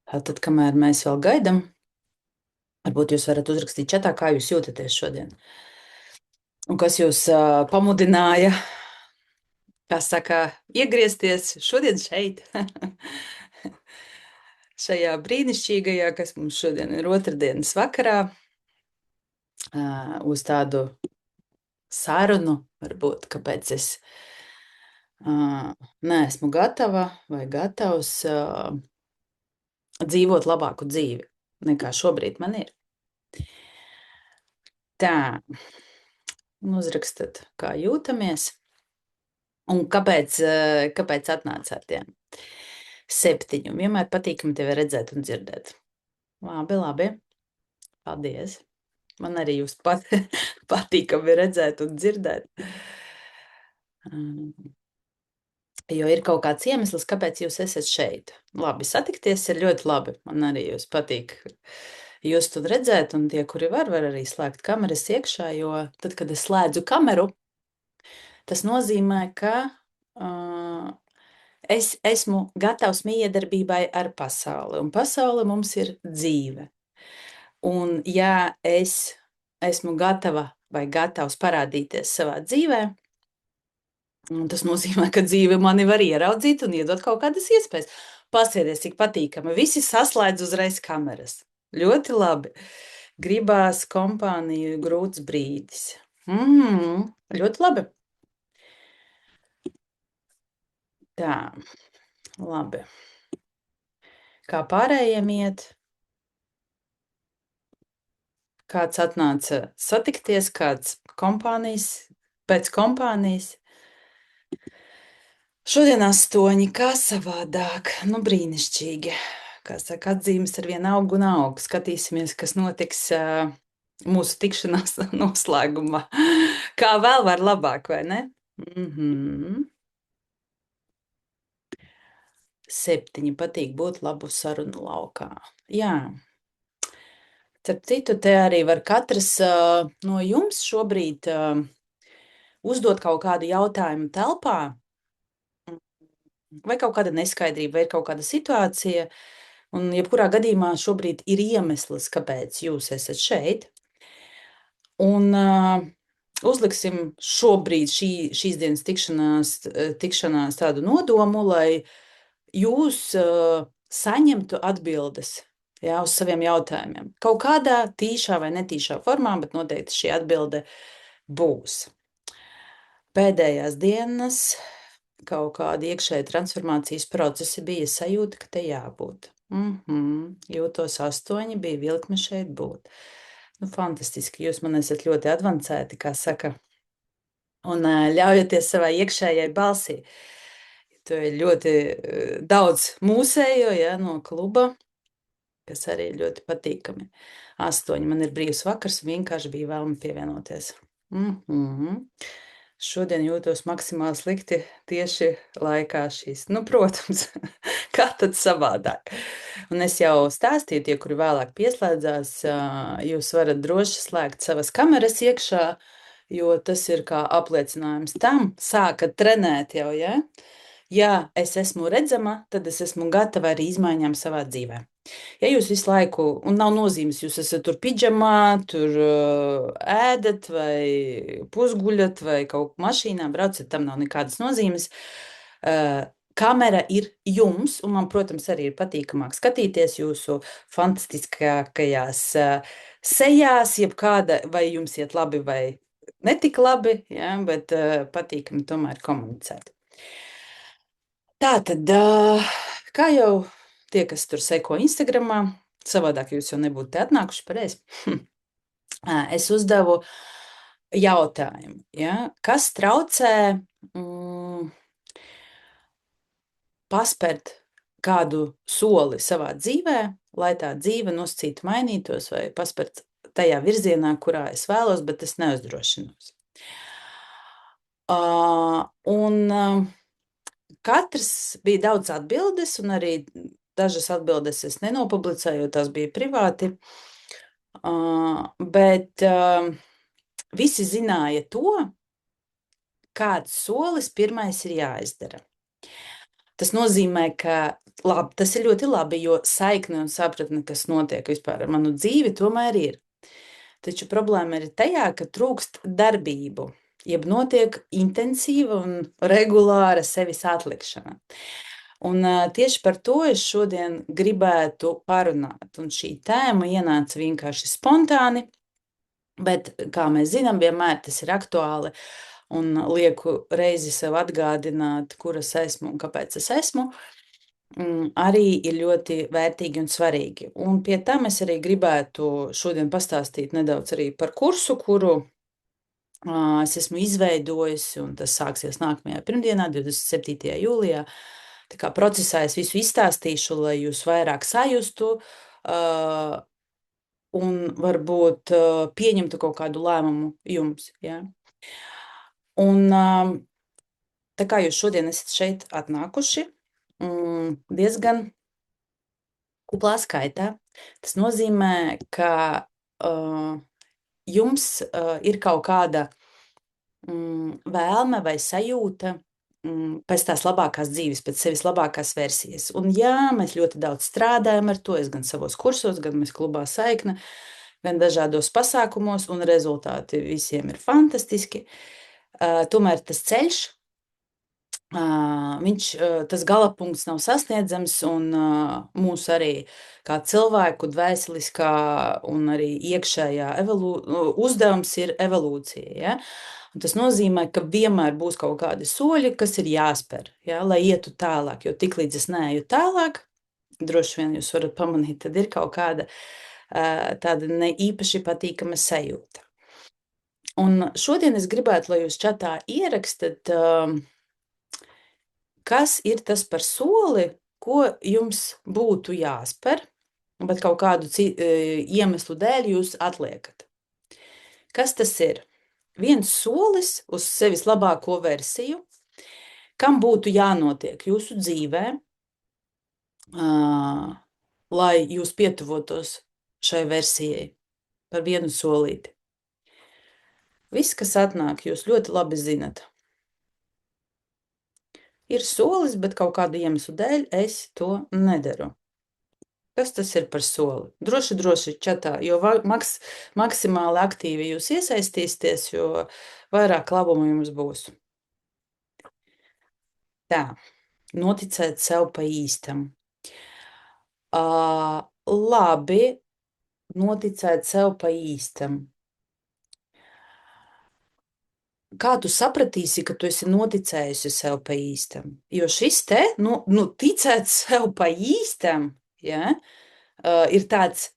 Tad, kamēr mēs vēl gaidām, varbūt jūs varat uzrakstīt čatā, kā jūs jūtaties šodien. Un kas jūs pamudināja, kā saka, iegriezties šodien šeit, šajā brīnišķīgajā, kas mums šodien ir otrdienas vakarā, uz tādu sarunu, varbūt, kāpēc es neesmu gatava vai gatavs dzīvot labāku dzīvi, nekā šobrīd man ir. Tā, un uzrakstat, kā jūtamies, un kāpēc atnācāt tiem 7. Vienmēr patīkami tevi redzēt un dzirdēt. Labi, paldies. Man arī jūs patīkami redzēt un dzirdēt. Jo ir kaut kāds iemesls, kāpēc jūs esat šeit. Labi, satikties ir ļoti labi. Man arī jūs patīk just un redzēt, un tie, kuri var arī slēgt kameras iekšā, jo tad, kad es slēdzu kameru, tas nozīmē, ka es esmu gatavs miedarbībai ar pasauli, un pasaule mums ir dzīve. Un ja es esmu gatava vai gatavs parādīties savā dzīvē, tas nozīmē, ka dzīve mani var ieraudzīt un iedot kaut kādas iespējas. Pasieties, cik patīkami. Visi saslēdz uzreiz kameras. Ļoti labi. Gribās kompāniju, grūts brīdis. Ļoti labi. Tā, labi. Kā pārējiem iet? Kāds atnāca satikties, kāds pēc kompānijas. Šodien 8, kā savādāk, brīnišķīgi. Kā saka, atzīmes ar vienu aug un aug. Skatīsimies, kas notiks mūsu tikšanās noslēgumā. Kā vēl var labāk, vai ne? 7 patīk būt labu sarunu laukā. Jā. Starp citu, te arī var katrs no jums šobrīd uzdot kaut kādu jautājumu telpā, vai kaut kāda neskaidrība, vai ir kaut kāda situācija, un jebkurā gadījumā šobrīd ir iemesls, kāpēc jūs esat šeit. Un uzliksim šobrīd šīs dienas tikšanās tādu nodomu, lai jūs saņemtu atbildes uz saviem jautājumiem. Kaut kādā tīšā vai netīšā formā, bet noteikti šī atbilde būs. Pēdējās dienas kaut kādi iekšēji transformācijas procesi bija sajūta, ka te jābūt. Jūtos 8, bija vilkme šeit būt. Fantastiski, jūs man esat ļoti advancēti, kā saka, un ļaujaties savai iekšējai balsī. To ir ļoti daudz mūsējo, no kluba, kas arī ir ļoti patīkami. 8, man ir brīvs vakars, vienkārši bija vēlme pievienoties. Šodien jūtos maksimāli slikti tieši laikā šīs. Protams, kā tad savādāk. Un es jau stāstīju, tie, kuri vēlāk pieslēdzās, jūs varat droši slēgt savas kameras iekšā, jo tas ir kā apliecinājums tam, sākat trenēt jau, ja? Ja es esmu redzama, tad es esmu gatava arī izmaiņām savā dzīvē. Ja jūs visu laiku, un nav nozīmes, jūs esat tur pidžamā, tur ēdat vai pusguļat vai kaut mašīnā braucat, tam nav nekādas nozīmes. Kamera ir jums, un man, protams, arī ir patīkamāk skatīties jūsu fantastiskākajās sejās, jebkāda, vai jums iet labi vai netik labi, ja, bet patīkami tomēr komunicēt. Tātad, kā jau tie, kas tur seko Instagramā, savādāk jūs jau nebūtu te atnākuši pareizi, es uzdevu jautājumu, ja, kas traucē paspērt kādu soli savā dzīvē, lai tā dzīve nosacītu mainītos vai paspērt tajā virzienā, kurā es vēlos, bet es neuzdrošinos. Katrs bija daudz atbildes, un arī dažas atbildes es nenopublicēju, jo tās bija privāti, bet visi zināja to, kāds solis pirmais ir jāizdara. Tas nozīmē, ka labi, tas ir ļoti labi, jo saikne un sapratne, kas notiek vispār ar manu dzīvi, tomēr ir. Taču problēma ir tajā, ka trūkst darbību, jeb notiek intensīva un regulāra sevis atlikšana. Un tieši par to es šodien gribētu parunāt. Un šī tēma ienāca vienkārši spontāni, bet, kā mēs zinām, vienmēr tas ir aktuāli un lieku reizi sev atgādināt, kur es esmu un kāpēc es esmu, arī ir ļoti vērtīgi un svarīgi. Un pie tam es arī gribētu šodien pastāstīt nedaudz arī par kursu, kuru es esmu izveidojusi, un tas sāksies nākamajā pirmdienā, 27. jūlijā. Tā kā procesā es visu izstāstīšu, lai jūs vairāk sajustu un varbūt pieņemtu kaut kādu lēmumu jums. Ja? Un tā kā jūs šodien esat šeit atnākuši, diezgan kuplā skaitā, tas nozīmē, ka jums ir kaut kāda vēlme vai sajūta pēc tās labākās dzīves, pēc sevis labākās versijas. Un jā, mēs ļoti daudz strādājam ar to, es gan savos kursos, gan mēs klubā Saikne, gan dažādos pasākumos, un rezultāti visiem ir fantastiski. Tomēr tas ceļš, tas galapunkts nav sasniedzams, un mūs arī kā cilvēku dvēseliskā un arī iekšējā uzdevums ir evolūcija. Ja? Un tas nozīmē, ka vienmēr būs kaut kādi soļi, kas ir jāspēr, ja? Lai ietu tālāk, jo tiklīdz es neeju tālāk, droši vien jūs varat pamanīt, tad ir kaut kāda tāda ne īpaši patīkama sajūta. Un šodien es gribētu, lai jūs čatā ierakstat, kas ir tas par soli, ko jums būtu jāspēr, bet kaut kādu iemeslu dēļ jūs atliekat. Kas tas ir? Viens solis uz sevis labāko versiju, kam būtu jānotiek jūsu dzīvē, lai jūs pietuvotos šai versijai par vienu solīti. Viss, kas atnāk, jūs ļoti labi zinat. Ir solis, bet kaut kādu iemeslu dēļ es to nedaru. Kas tas ir par soli? Droši čatā, jo maksimāli aktīvi jūs iesaistīsieties, jo vairāk labumu jums būs. Tā, noticēt sev pa īstam. Labi, noticēt sev pa īstam. Kā tu sapratīsi, ka tu esi noticējusi sev pa īstam? Jo šis te, ticēt sev pa īstam, ja, ir tāds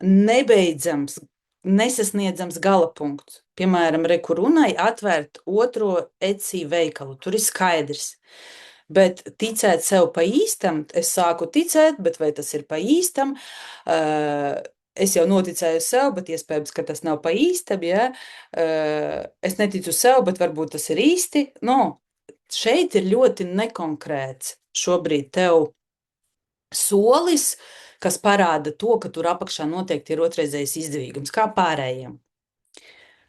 nebeidzams, nesasniedzams galapunkts. Piemēram, runai atvērt otro Etsy veikalu, tur ir skaidrs. Bet ticēt sev pa īstam, es sāku ticēt, bet vai tas ir pa īstam? Es jau noticēju sev, bet iespējams, ka tas nav pa īstam, ja? Es neticu sev, bet varbūt tas ir īsti. Šeit ir ļoti nekonkrēts šobrīd tev solis, kas parāda to, ka tur apakšā noteikti ir otrreizējs izdevīgums, kā pārējiem.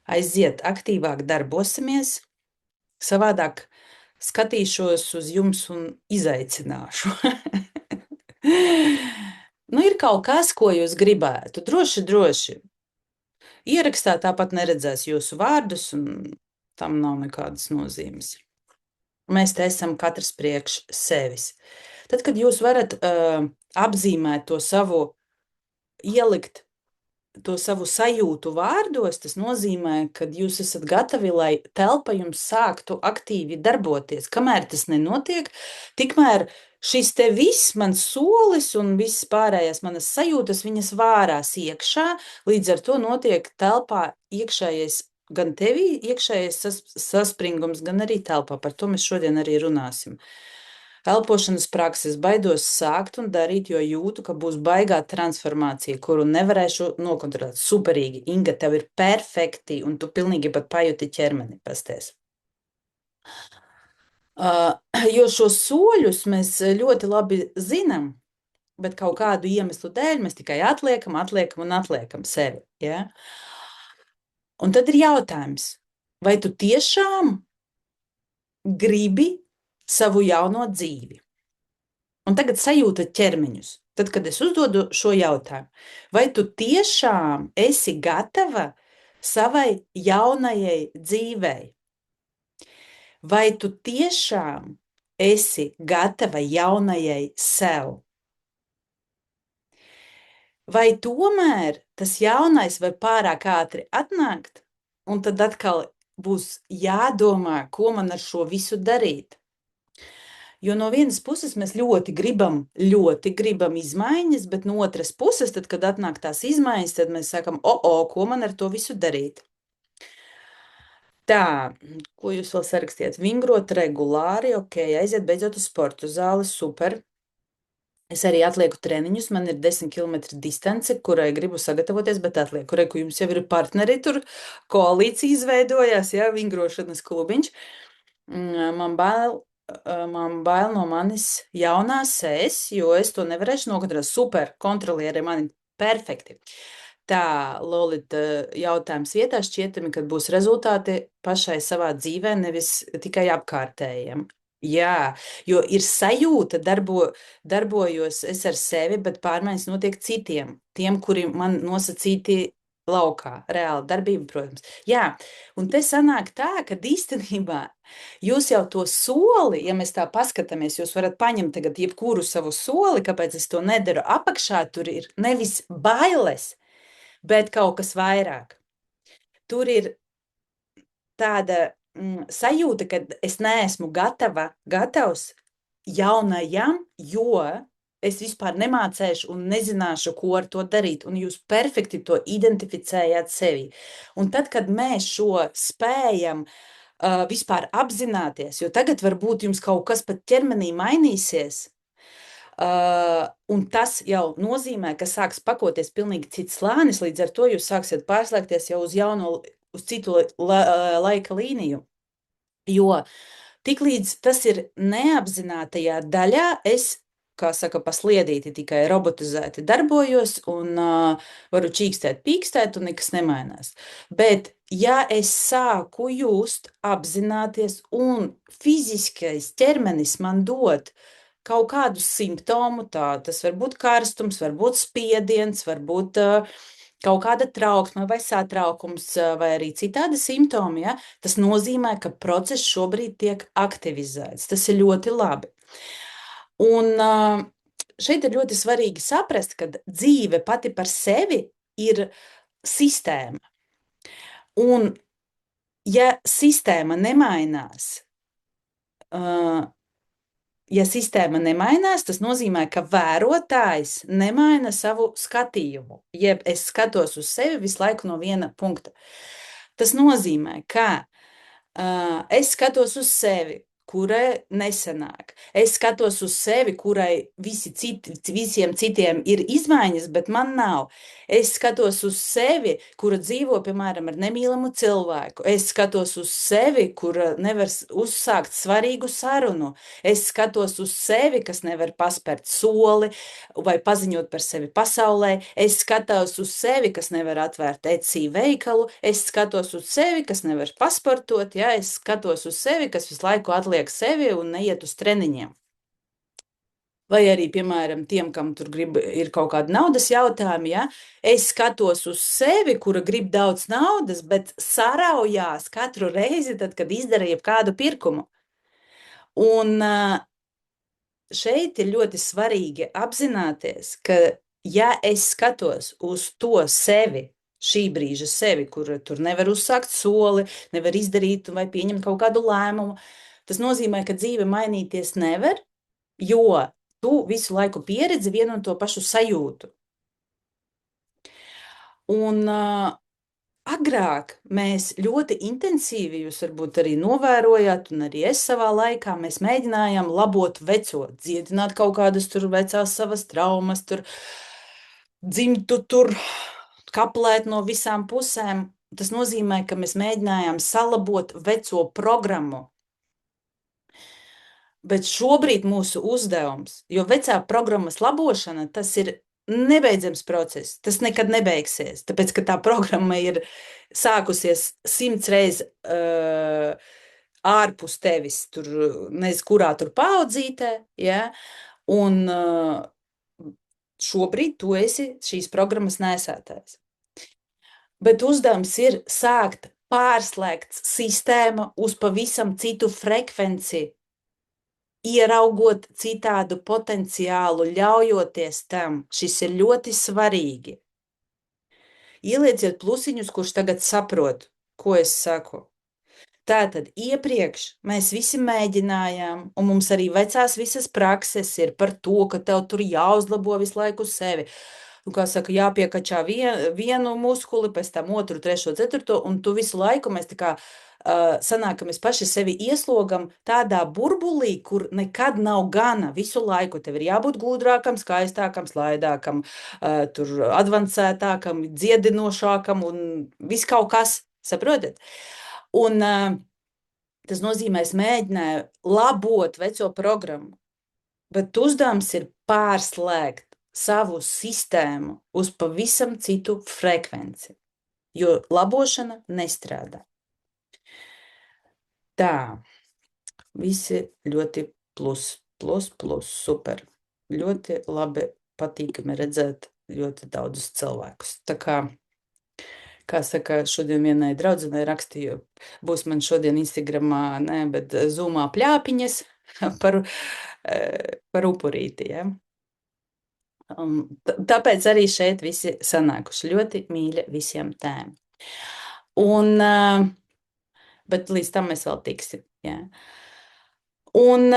Aiziet, aktīvāk darbosimies, savādāk skatīšos uz jums un izaicināšu. Ir kaut kas, ko jūs gribētu. Droši. Ierakstā tāpat neredzēs jūsu vārdus, un tam nav nekādas nozīmes. Mēs te esam katrs priekš sevis. Tad, kad jūs varat apzīmēt to savu, ielikt to savu sajūtu vārdos, tas nozīmē, ka jūs esat gatavi, lai telpa jums sāktu aktīvi darboties. Kamēr tas nenotiek, tikmēr šis te viss mans solis un viss pārējās manas sajūtas, viņas vārās iekšā, līdz ar to notiek telpā iekšējais, gan tevī iekšējais saspringums, gan arī telpā. Par to mēs šodien arī runāsim. Elpošanas prakses baidos sākt un darīt, jo jūtu, ka būs baigā transformācija, kuru nevarēšu nokontrolēt. Superīgi, Inga, tev ir perfekti, un tu pilnīgi pat pajuti ķermeni, pasties. Jo šos soļus mēs ļoti labi zinām, bet kaut kādu iemeslu dēļ mēs tikai atliekam sevi. Ja? Un tad ir jautājums, vai tu tiešām gribi savu jauno dzīvi. Un tagad sajūta ķermeņus. Tad, kad es uzdodu šo jautājumu, vai tu tiešām esi gatava savai jaunajai dzīvei? Vai tu tiešām esi gatava jaunajai sev? Vai tomēr tas jaunais var pārāk ātri atnākt, un tad atkal būs jādomā, ko man ar šo visu darīt? Jo no vienas puses mēs ļoti gribam izmaiņas, bet no otras puses, tad, kad atnāk tās izmaiņas, tad mēs sakam, ko man ar to visu darīt? Tā, ko jūs vēl sarakstījāt? Vingrot regulāri, aiziet beidzot uz sportu zāli, super. Es arī atlieku treniņus, man ir 10 km distance, kurai gribu sagatavoties, bet atlieku. Reku, jums jau ir partneri, tur koalīcija izveidojās, vingrošanas klubiņš. Man bail no manis jaunās es, jo es to nevarēšu nokontrolēt. Super, kontrolieri mani perfekti. Tā, Lolita, jautājums vietā šķietami, kad būs rezultāti pašai savā dzīvē, nevis tikai apkārtējiem. Jā, jo ir sajūta, darbojos es ar sevi, bet pārmaiņas notiek citiem, tiem, kuri man nosacīti laukā, reāli darbība, protams. Jā, un te sanāk tā, ka īstenībā jūs jau to soli, ja mēs tā paskatāmies, jūs varat paņemt tagad jebkuru savu soli, kāpēc es to nedaru, apakšā tur ir nevis bailes, bet kaut kas vairāk. Tur ir tāda sajūta, ka es neesmu gatavs jaunajam, jo es vispār nemācēšu un nezināšu, ko ar to darīt, un jūs perfekti to identificējāt sevi. Un tad, kad mēs šo spējam vispār apzināties, jo tagad varbūt jums kaut kas pat ķermenī mainīsies, un tas jau nozīmē, ka sāks pakoties pilnīgi cits slānis, līdz ar to jūs sāksiet pārslēgties jau uz citu laika līniju. Jo tiklīdz tas ir neapzinātajā daļā, es, kā saka, pa sliedīti tikai robotizēti darbojos un varu čīkstēt, pīkstēt un nekas nemainās. Bet, ja es sāku just, apzināties un fiziskais ķermenis man dod kaut kādu simptomu, tas var būt karstums, var būt spiediens, var būt kaut kāda trauksme vai satraukums vai arī citādi simptomi, tas nozīmē, ka process šobrīd tiek aktivizēts. Tas ir ļoti labi. Un šeit ir ļoti svarīgi saprast, ka dzīve pati par sevi ir sistēma. Un ja sistēma nemainās, tas nozīmē, ka vērotājs nemaina savu skatījumu, jeb es skatos uz sevi visu laiku no viena punkta. Tas nozīmē, ka es skatos uz sevi, kurai nesanāk. Es skatos uz sevi, kurai visiem citiem ir izmaiņas, bet man nav. Es skatos uz sevi, kura dzīvo, piemēram, ar nemīlamu cilvēku. Es skatos uz sevi, kura nevar uzsākt svarīgu sarunu. Es skatos uz sevi, kas nevar paspērt soli vai paziņot par sevi pasaulē. Es skatos uz sevi, kas nevar atvērt Etsy veikalu. Es skatos uz sevi, kas nevar pasportot. Es skatos uz sevi, kas visu laiku atliek sevi un neiet uz treniņiem. Vai arī, piemēram, tiem, kam tur ir kaut kādi naudas jautājumi, es skatos uz sevi, kura grib daudz naudas, bet saraujās katru reizi, tad, kad izdara jebkādu pirkumu. Un šeit ir ļoti svarīgi apzināties, ka ja es skatos uz to sevi, šī brīža sevi, kur tur nevar uzsākt soli, nevar izdarīt vai pieņemt kaut kādu lēmumu, tas nozīmē, ka dzīve mainīties nevar, jo tu visu laiku pieredzi vienu un to pašu sajūtu. Un agrāk mēs ļoti intensīvi, jūs varbūt arī novērojāt, un arī es savā laikā, mēs mēģinājām labot veco, dziedināt kaut kādas tur vecās savas traumas, tur dzimtu tur kaplēt no visām pusēm. Tas nozīmē, ka mēs mēģinājām salabot veco programmu. Bet šobrīd mūsu uzdevums, jo vecā programmas labošana, tas ir nebeidzams process, tas nekad nebeigsies, tāpēc, ka tā programma ir sākusies 100 reizes ārpus tevis, tur nezinu, kurā tur paudzītē, ja? Un šobrīd tu esi šīs programmas nesētājs. Bet uzdevums ir sākt pārslēgt sistēmu uz pavisam citu frekvenci, ieraugot citādu potenciālu, ļaujoties tam. Šis ir ļoti svarīgi. Ielieciet plusiņus, kurš tagad saprot, ko es saku. Tātad iepriekš mēs visi mēģinājām, un mums arī vecās visas prakses ir par to, ka tev tur jāuzlabo visu laiku sevi. Kā saka, jāpiekačā vienu muskuli, pēc tam otru, trešo, ceturto, un tu visu laiku mēs tā kā sanāk, ka mēs paši sevi ieslogam tādā burbulī, kur nekad nav gana. Visu laiku tev ir jābūt gudrākam, skaistākam, slaidākam, tur advancētākam, dziedinošākam un viss kaut kas, saprotat? Un tas nozīmē, es mēģināju labot veco programmu, bet uzdevums ir pārslēgt savu sistēmu uz pavisam citu frekvenci, jo labošana nestrādā. Tā, visi ļoti plus, super. Ļoti labi, patīkami redzēt ļoti daudzus cilvēkus. Tā kā saka, šodien vienai draudzenei rakstīju, būs man šodien Instagramā, ne, bet Zoomā pļāpiņas par upurīti, ja? Tāpēc arī šeit visi sanākuši. Ļoti mīļa visiem tēm. Bet līdz tam mēs vēl tiksim. Ja? Un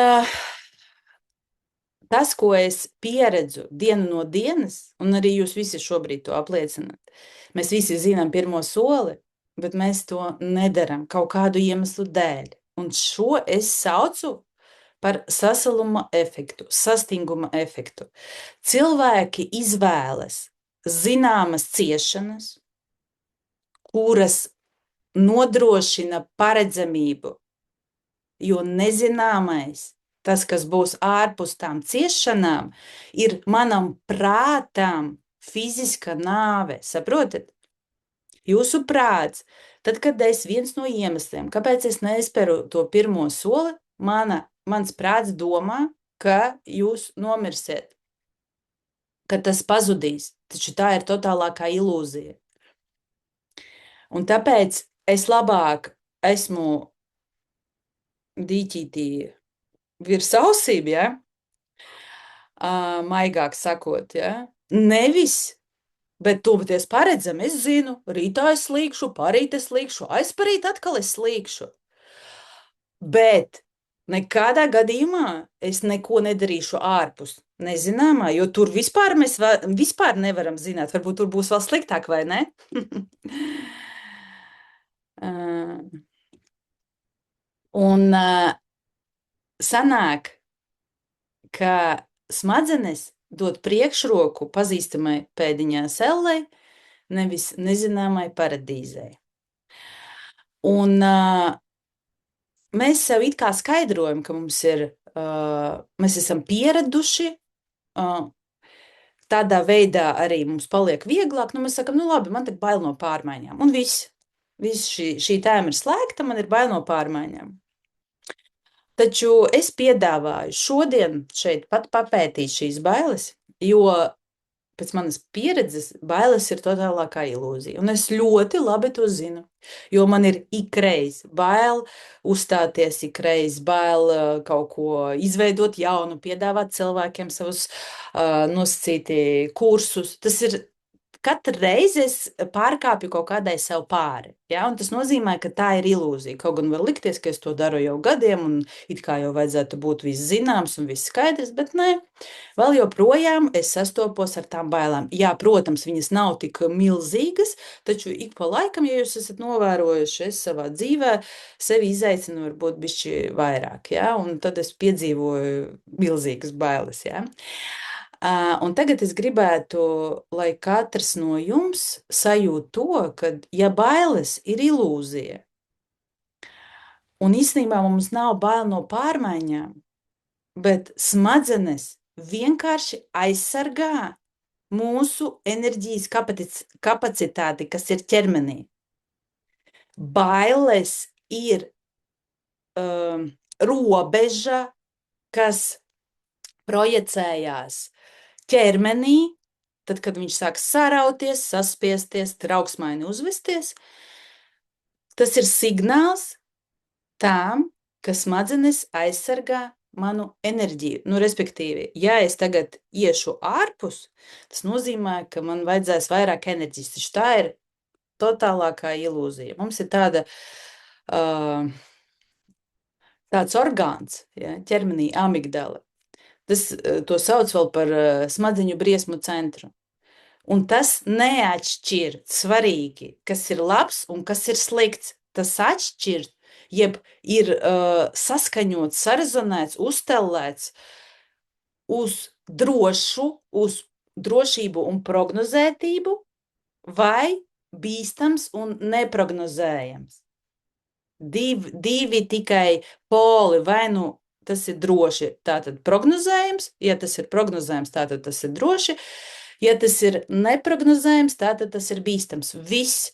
tas, ko es pieredzu dienu no dienas, un arī jūs visi šobrīd to apliecināt, mēs visi zinām pirmo soli, bet mēs to nedaram kaut kādu iemeslu dēļ. Un šo es saucu par sasaluma efektu, sastinguma efektu. Cilvēki izvēlas zināmas ciešanas, kuras nodrošina paredzamību, jo nezināmais, tas, kas būs ārpus tām ciešanām, ir manam prātam fiziska nāve, saprotat? Jūsu prāts, tad, kad es viens no iemesliem, kāpēc es nesperu to pirmo soli, mans prāts domā, ka jūs nomirsiet, ka tas pazudīs, taču tā ir totālākā ilūzija. Un tāpēc es labāk esmu dīķītī virs ausīm, ja? Maigāk sakot, ja? Nevis, bet toties paredzam, es zinu, rītā es slīkšu, parīt es slīkšu, aizparīt atkal es slīkšu. Bet nekādā gadījumā es neko nedarīšu ārpus nezināmā, jo tur vispār mēs vispār nevaram zināt. Varbūt tur būs vēl sliktāk, vai ne? Un sanāk, ka smadzenes dod priekšroku pazīstamai pēdiņā sellei, nevis nezināmai paradīzei. Un mēs sev it kā skaidrojam, ka mums ir, mēs esam pieraduši, tādā veidā arī mums paliek vieglāk, mēs sakam, labi, man tak bail no pārmaiņām, un viss šī tēma ir slēgta, man ir bail no pārmaiņām. Taču es piedāvāju šodien šeit pat papētīt šīs bailes, jo pēc manas pieredzes bailes ir totālākā ilūzija. Un es ļoti labi to zinu, jo man ir ikreiz bail uzstāties, ikreiz bail kaut ko izveidot jaunu, piedāvāt cilvēkiem savus nosacīti kursus. Tas ir katru reizi es pārkāpju kaut kādai sev pāri. Ja? Un tas nozīmē, ka tā ir ilūzija. Kaut gan var likties, ka es to daru jau gadiem, un it kā jau vajadzētu būt viss zināms un viss skaidrs, bet nē, vēl joprojām es sastopos ar tām bailēm. Jā, protams, viņas nav tik milzīgas, taču ik pa laikam, ja jūs esat novērojuši, es savā dzīvē sevi izaicinu varbūt bišķi vairāk, ja? Un tad es piedzīvoju milzīgas bailes. Ja? Un tagad es gribētu, lai katrs no jums sajūt to, ka ja bailes ir ilūzija, un īstenībā mums nav bail no pārmaiņām, bet smadzenes vienkārši aizsargā mūsu enerģijas kapacitāti, kas ir ķermenī. Bailes ir robeža, kas projicējās ķermenī, tad, kad viņš sāk sarauties, saspiesties, trauksmaini uzvesties, tas ir signāls tām, ka smadzenes aizsargā manu enerģiju. Nu, respektīvi, ja es tagad iešu ārpus, tas nozīmē, ka man vajadzēs vairāk enerģijas. Taču tā ir totālākā ilūzija. Mums ir tāds orgāns, ja, ķermenī amigdala. To sauc vēl par smadzeņu briesmu centru. Un tas neatšķir svarīgi, kas ir labs un kas ir slikts. Tas atšķir, jeb ir saskaņots, sarezonēts, uztellēts uz drošību un prognozētību vai bīstams un neprognozējams. Divi tikai poli, vai nu tas ir droši, tātad prognozējams, ja tas ir prognozējams, tātad tas ir droši, ja tas ir neprognozējams, tātad tas ir bīstams. Viss.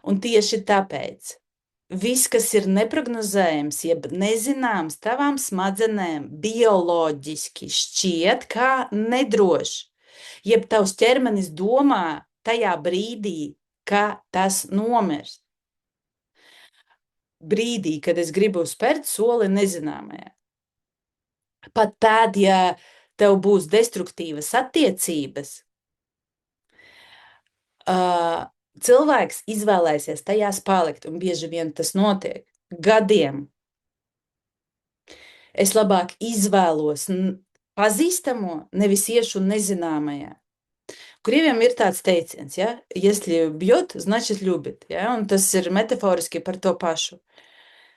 Un tieši tāpēc viss, kas ir neprognozējams, jeb nezināms tavām smadzenēm, bioloģiski šķiet kā nedroši, jeb tavs ķermenis domā tajā brīdī, ka tas nomirs. Brīdī, kad es gribu spērt soli nezināmajā. Pat tad, ja tev būs destruktīvas attiecības, cilvēks izvēlēsies tajās palikt, un bieži vien tas notiek gadiem. Es labāk izvēlos pazīstamo, nevis iešu nezināmajā. Krieviem ir tāds teiciens, ja? Если бьет, значит любит, ja? Un tas ir metaforiski par to pašu.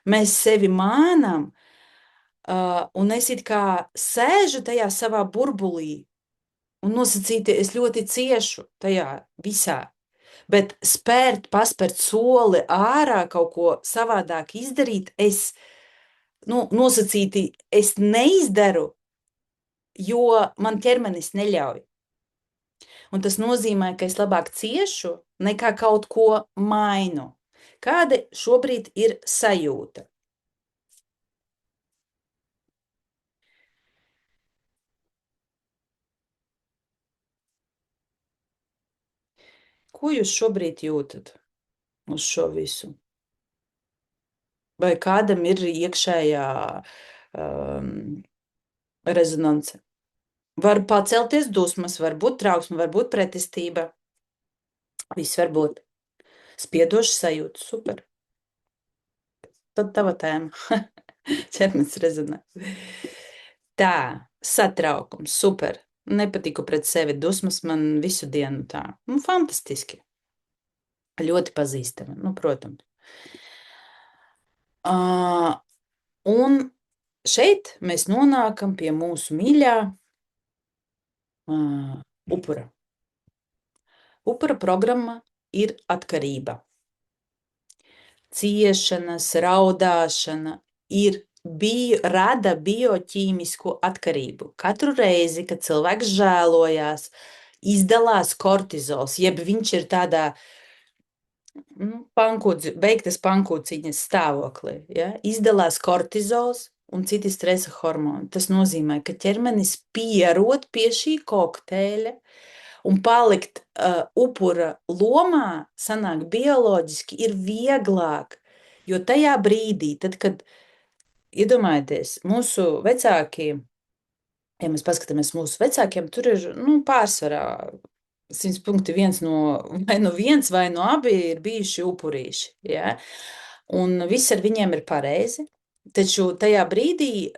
Mēs sevi mānām, un es it kā sēžu tajā savā burbulī, un nosacīti es ļoti ciešu tajā visā. Bet paspērt soli ārā, kaut ko savādāk izdarīt, nosacīti es neizdaru, jo man ķermenis neļauj. Un tas nozīmē, ka es labāk ciešu, nekā kaut ko mainu. Kāda šobrīd ir sajūta? Ko jūs šobrīd jūtat uz šo visu? Vai kādam ir iekšējā rezonance? Var pacelties dusmas, var būt trauksme, var būt pretestība. Viss var būt. Spiedoša sajūta, super. Tad tava tēma. Ķermenis rezonē. Tā, satraukums, super. Nepatiku pret sevi, dusmas man visu dienu tā. Fantastiski. Ļoti pazīstami, protams. Un šeit mēs nonākam pie mūsu mīļā upura. Upura programma ir atkarība. Ciešanas, raudāšana rada bioķīmisku atkarību. Katru reizi, kad cilvēks žēlojās, izdalās kortizols, jeb viņš ir tādā beigtas pankūciņas stāvoklī. Ja? Izdalās kortizols un citi stresa hormoni. Tas nozīmē, ka ķermenis pierod pie šī kokteļa un palikt upura lomā, sanāk bioloģiski, ir vieglāk. Jo tajā brīdī, tad, kad, iedomājieties, mūsu vecāki, ja mēs paskatāmies mūsu vecākiem, tur ir pārsvarā 100 punkti vai no viens vai no abi ir bijuši upurīši. Ja? Un viss ar viņiem ir pareizi, taču tajā brīdī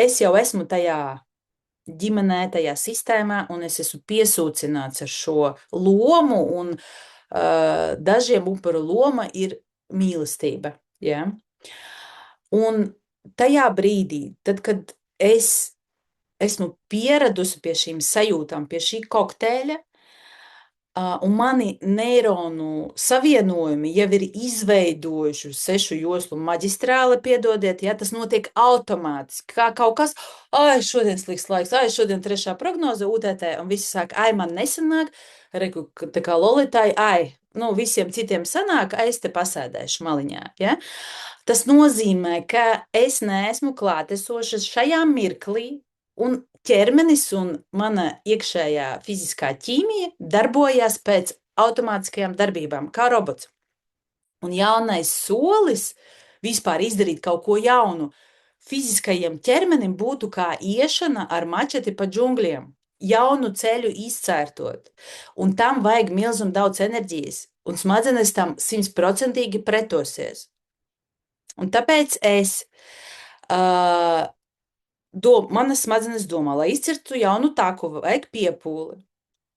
es jau esmu tajā ģimenē, tajā sistēmā, un es esmu piesūcināts ar šo lomu, un dažiem upuru loma ir mīlestība. Ja? Un tajā brīdī, tad, kad es esmu pieradusi pie šīm sajūtām, pie šī kokteļa, un mani neironu savienojumi jau ir izveidojuši 6 joslu maģistrāli, piedodiet, ja tas notiek automātiski, kā kaut kas, šodien slikts laiks, šodien 3. prognoze UTT, un visi sāk, man nesanāk, reku, tā kā lolitāji, nu, visiem citiem sanāk, es te pasēdēšu maliņā. Ja? Tas nozīmē, ka es neesmu klātesoša šajā mirklī, un ķermenis un mana iekšējā fiziskā ķīmija darbojas pēc automātiskajām darbībām, kā robots. Un jaunais solis vispār izdarīt kaut ko jaunu fiziskajam ķermenim būtu kā iešana ar mačeti pa džungļiem, jaunu ceļu izcērtot. Un tam vajag milzum daudz enerģijas, un smadzenes tam 100% pretosies. Un tāpēc manas smadzenes domā, lai izcirtu jaunu taku, vajag piepūli.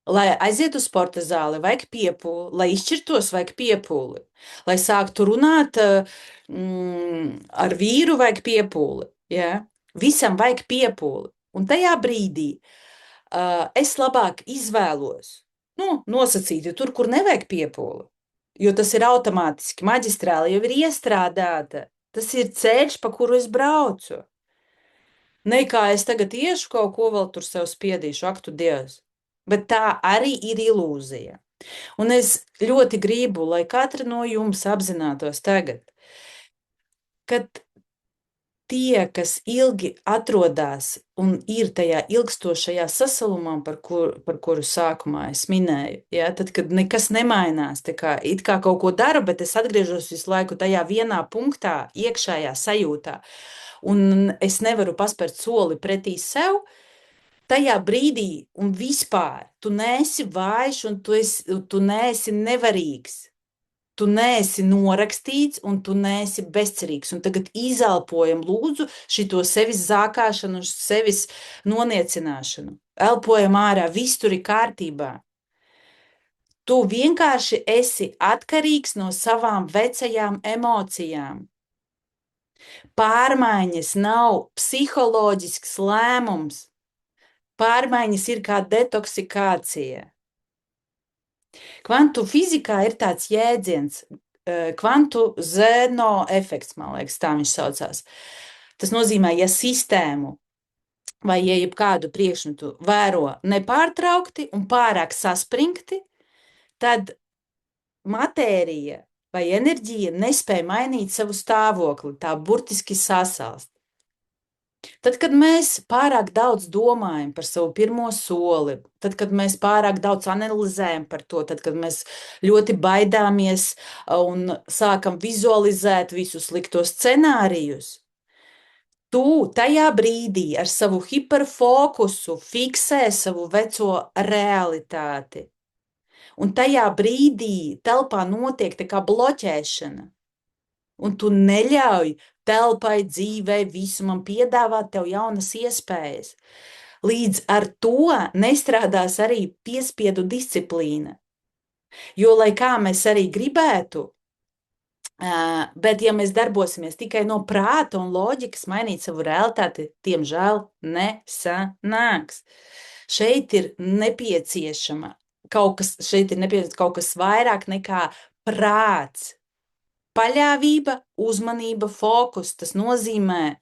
Lai aizietu uz sporta zāli, vajag piepūli, lai izšķirtos, vajag piepūli, lai sāktu runāt ar vīru, vajag piepūli. Ja? Visam vajag piepūli. Un tajā brīdī es labāk izvēlos nosacīti tur, kur nevajag piepūli, jo tas ir automātiski, maģistrāli jau ir iestrādāta. Tas ir ceļš, pa kuru es braucu. Ne kā es tagad iešu kaut ko vēl tur sev spiedīšu, ak tu Dievs. Bet tā arī ir ilūzija. Un es ļoti gribu, lai katra no jums apzinātos tagad, ka tie, kas ilgi atrodas un ir tajā ilgstošajā sasalumā, par kuru sākumā es minēju, ja, tad, kad nekas nemainās, it kā kaut ko daru, bet es atgriežos visu laiku tajā vienā punktā, iekšējā sajūtā, un es nevaru paspērt soli pretī sev, tajā brīdī un vispār tu neesi vājš un tu neesi nevarīgs. Tu neesi norakstīts un tu neesi bezcerīgs. Un tagad izelpojam lūdzu šito sevis zākāšanu, sevis noniecināšanu. Elpojam ārā, viss tur ir kārtībā. Tu vienkārši esi atkarīgs no savām vecajām emocijām. Pārmaiņas nav psiholoģisks lēmums. Pārmaiņas ir kā detoksikācija. Kvantu fizikā ir tāds jēdziens, kvantu zēno efekts, man liekas, tā viņš saucās. Tas nozīmē, ja sistēmu vai ja jebkādu priekšmetu vēro nepārtraukti un pārāk saspringti, tad matērija vai enerģija nespēja mainīt savu stāvokli, tā burtiski sasalst. Tad, kad mēs pārāk daudz domājam par savu pirmo soli, tad, kad mēs pārāk daudz analizējam par to, tad, kad mēs ļoti baidāmies un sākam vizualizēt visus sliktos scenārijus, tu tajā brīdī ar savu hiperfokusu fiksē savu veco realitāti. Un tajā brīdī telpā notiek tā kā bloķēšana. Un tu neļauj telpai, dzīvei, visumam piedāvāt tev jaunas iespējas. Līdz ar to nestrādās arī piespiedu disciplīna. Jo, lai kā mēs arī gribētu, bet ja mēs darbosimies tikai no prāta un loģikas mainīt savu realitāti, diemžēl nesanāks. Šeit ir nepieciešama kaut kas vairāk nekā prāts. Paļāvība, uzmanība, fokus, tas nozīmē,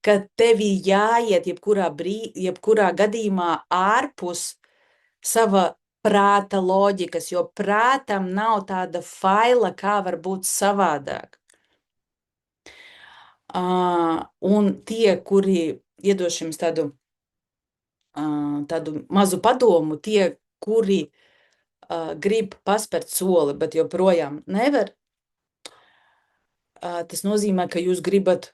ka tev ir jāiet jebkurā gadījumā ārpus sava prāta loģikas, jo prātam nav tāda faila, kā var būt savādāk. Un tie, kuri iedošu jums tādu mazu padomu, tie, kuri grib paspērt soli, bet joprojām nevar, tas nozīmē, ka jūs gribat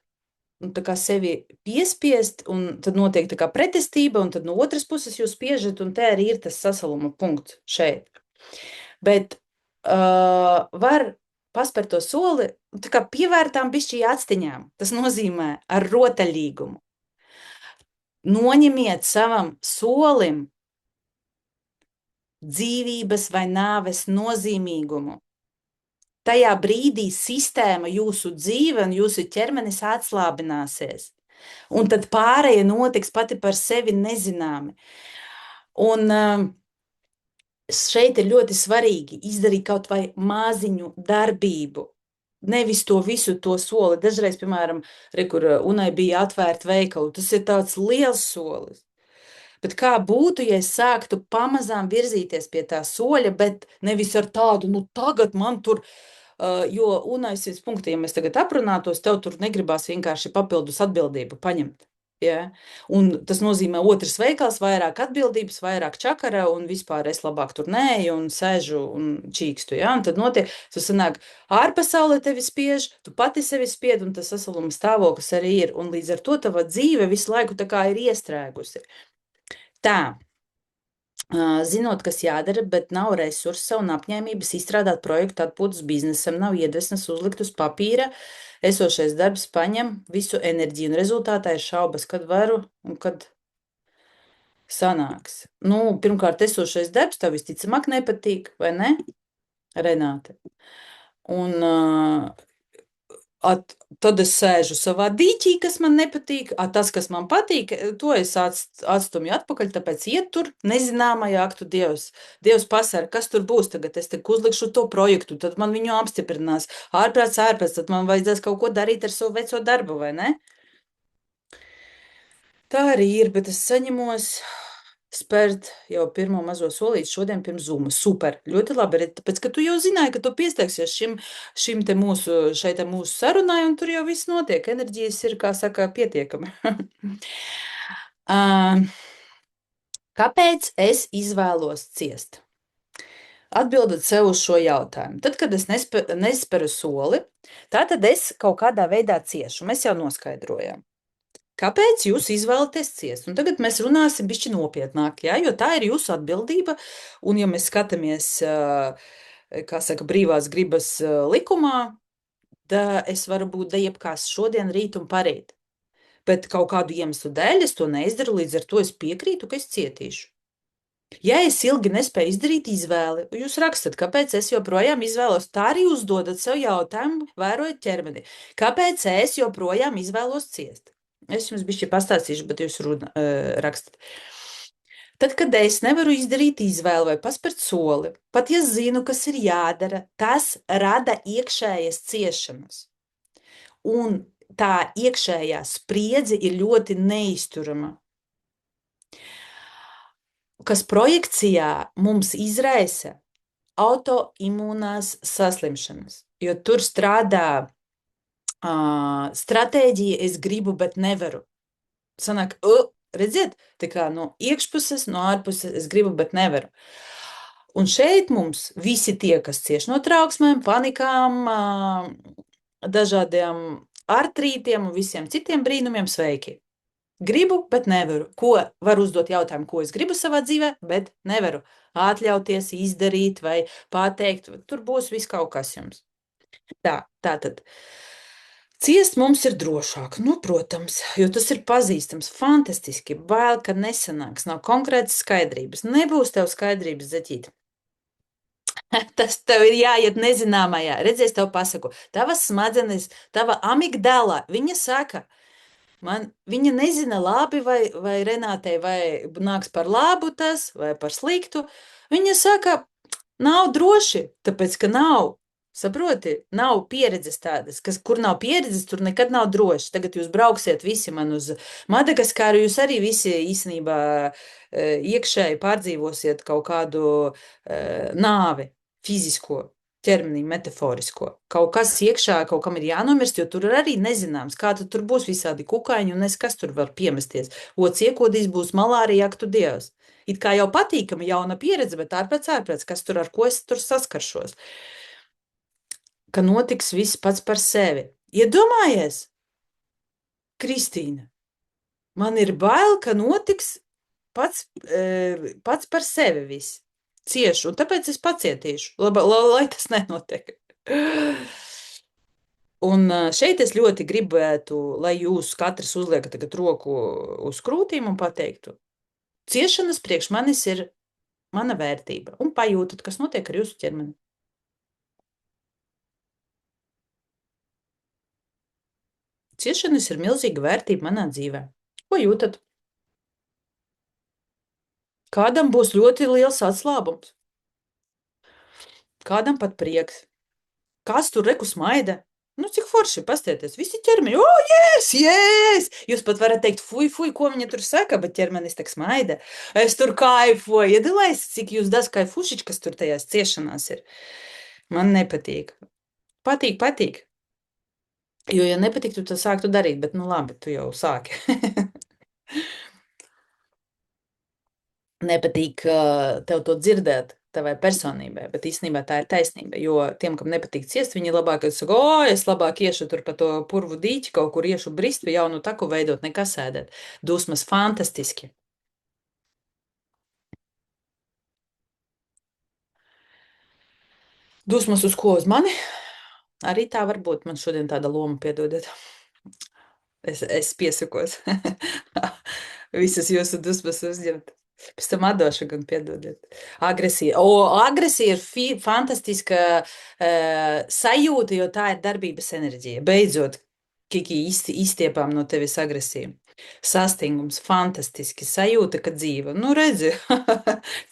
sevi piespiest, un tad notiek pretestība, un tad no otras puses jūs spiežat, un te arī ir tas sasaluma punkts šeit. Bet var paspērt to soli pievērtām bišķī actiņām. Tas nozīmē ar rotaļīgumu. Noņemiet savam solim dzīvības vai nāves nozīmīgumu. Tajā brīdī sistēma, jūsu dzīve un jūsu ķermenis atslābināsies. Un tad pārējie notiks pati par sevi nezināmi. Un šeit ir ļoti svarīgi izdarīt kaut vai maziņu darbību. Nevis to visu to soli. Dažreiz, piemēram, kur Unai bija atvērta veikalu, tas ir tāds liels solis. Bet kā būtu, ja es sāktu pamazām virzīties pie tā soļa, bet nevis ar tādu, nu tagad man tur, jo UNAICS punkti, ja mēs tagad aprunātos, tev tur negribās vienkārši papildus atbildību paņemt. Ja? Un tas nozīmē otrs veikals, vairāk atbildības, vairāk čakara, un vispār es labāk tur neeju un sēžu un čīkstu. Ja? Un tad notiek, tas sanāk, ārpasaule tevi spiež, tu pati sevi spied, un tas sasaluma stāvoklis arī ir. Un līdz ar to tava dzīve visu laiku tā kā ir iestrēgusi. Tā. Zinot, kas jādara, bet nav resursa un apņēmības izstrādāt projektu atpūtas biznesam, nav iedvesmas uzlikt uz papīra, esošais darbs paņem visu enerģiju, un rezultātā ir šaubas, kad varu un kad sanāks. Nu, pirmkārt, esošais darbs tev visticamāk nepatīk, vai ne, Renāte? Un tad es sēžu savā dīķī, kas man nepatīk, tas, kas man patīk, to es atstumju atpakaļ, tāpēc iet tur nezināmajā aktu Dievs. Dievs pasaka, kas tur būs tagad, es te uzlikšu to projektu, tad man viņu apstiprinās. Ārprāts, tad man vajadzēs kaut ko darīt ar savu veco darbu, vai ne? Tā arī ir, bet es saņemos spērt jau pirmo mazo solīti šodien pirms Zuma. Super, ļoti labi, tāpēc, ka tu jau zināji, ka tu pieslēgsies šim te mūsu sarunai, un tur jau viss notiek. Enerģijas ir, kā saka, pietiekami. Kāpēc es izvēlos ciest? Atbildot sev uz šo jautājumu. Tad, kad es nesperu soli, tātad es kaut kādā veidā ciešu. Mēs jau noskaidrojām. Kāpēc jūs izvēlaties ciest? Un tagad mēs runāsim bišķi nopietnāk, ja? Jo tā ir jūsu atbildība. Un ja mēs skatāmies, kā saka, brīvās gribas likumā, da es varu būt jebkās šodien, rīt un parīt. Bet kaut kādu iemeslu dēļ es to neizdaru, līdz ar to es piekrītu, ka es cietīšu. Ja es ilgi nespēju izdarīt izvēli, jūs rakstat, kāpēc es joprojām izvēlos, tā arī uzdodat sev jautājumu, vērojot ķermeni. Kāpēc es joprojām izvēlos ciest? Es jums bišķi pastāstīšu, bet jūs rakstat. Tad, kad es nevaru izdarīt izvēli vai paspērt soli, pat ja zinu, kas ir jādara, tas rada iekšējas ciešanas. Un tā iekšējā spriedze ir ļoti neizturama, kas projekcijā mums izraisa autoimūnās saslimšanas, jo tur strādā stratēģija es gribu, bet nevaru. Sanāk, redziet, tā kā no iekšpuses, no ārpuses es gribu, bet nevaru. Un šeit mums visi tie, kas cieš no trauksmēm, panikām, dažādiem artrītiem un visiem citiem brīnumiem, sveiki. Gribu, bet nevaru. Ko var uzdot jautājumu, ko es gribu savā dzīvē, bet nevaru atļauties, izdarīt vai pateikt. Tur būs viss kaut kas jums. Tātad. Ciest mums ir drošāk, nu, protams, jo tas ir pazīstams, fantastiski, bail, ka nesanāks, nav konkrētas skaidrības, nebūs tev skaidrības, Zeķīt. Tas tev ir jāiet nezināmajā, redzies, tev pasaku, tavas smadzenes, tava amigdala, viņa saka, viņa nezina labi vai Renātei, vai nāks par labu tas, vai par sliktu, viņa saka, nav droši, tāpēc, ka nav. Saproti, nav pieredzes tādas, kur nav pieredzes, tur nekad nav droši. Tagad jūs brauksiet visi man uz Madagaskaru, jūs arī visi īstenībā iekšēji pārdzīvosiet kaut kādu nāvi, fizisko, ķermenī, metaforisko. Kaut kas iekšā, kaut kam ir jānomirst, jo tur arī nezināms, kā tur būs visādi kukaiņi un kas tur var piemesties. Ots iekodīs, būs malārija, ak tu Dievs. It kā jau patīkami jauna pieredze, bet ārprāts, kas tur ar ko es tur saskaršos. Ka notiks viss pats par sevi. Iedomājies, Kristīna, man ir bail, ka notiks pats par sevi viss. Cieši, un tāpēc es pacietīšu, lai tas nenotiek. Un šeit es ļoti gribētu, lai jūs katrs uzliekat tagad roku uz krūtīm un pateiktu, ciešanas priekš manis ir mana vērtība, un pajūtat, kas notiek ar jūsu ķermeni. Ciešanas ir milzīga vērtība manā dzīvē. Ko jūtat? Kādam būs ļoti liels atslābums. Kādam pat prieks. Kāds tur reku smaida. Nu, cik forši, pastieties, visi ķermeņi, yes! Jūs pat varat teikt, fuj, ko viņa tur saka, bet ķermenis tak smaida. Es tur kaifoju, iedalais, cik jūs das kaifušiņš, kas tur tajās ciešanās ir. Man nepatīk. Patīk. Jo, ja nepatīk, tu to sāktu darīt, bet, nu labi, tu jau sāki. Nepatīk tev to dzirdēt, tavai personībai, bet īstenībā tā ir taisnība. Jo tiem, kam nepatīk ciest, viņi labāk saka, es labāk iešu tur pa to purvu dīķi, kaut kur iešu brist, jaunu taku veidot, nekā sēdēt. Dusmas fantastiski. Dusmas uz ko? Uz mani? Arī tā var būt. Man šodien tāda loma, piedodiet. Es piesakos. Visas jūsu dusmas uzņemt. Pēc tam atdošu, gan piedodiet. Agresija. Agresija ir fantastiska sajūta, jo tā ir darbības enerģija. Beidzot, Kiki, izstiepām no tevis agresiju. Sastingums, fantastiski sajūta, ka dzīva. Nu, redzi,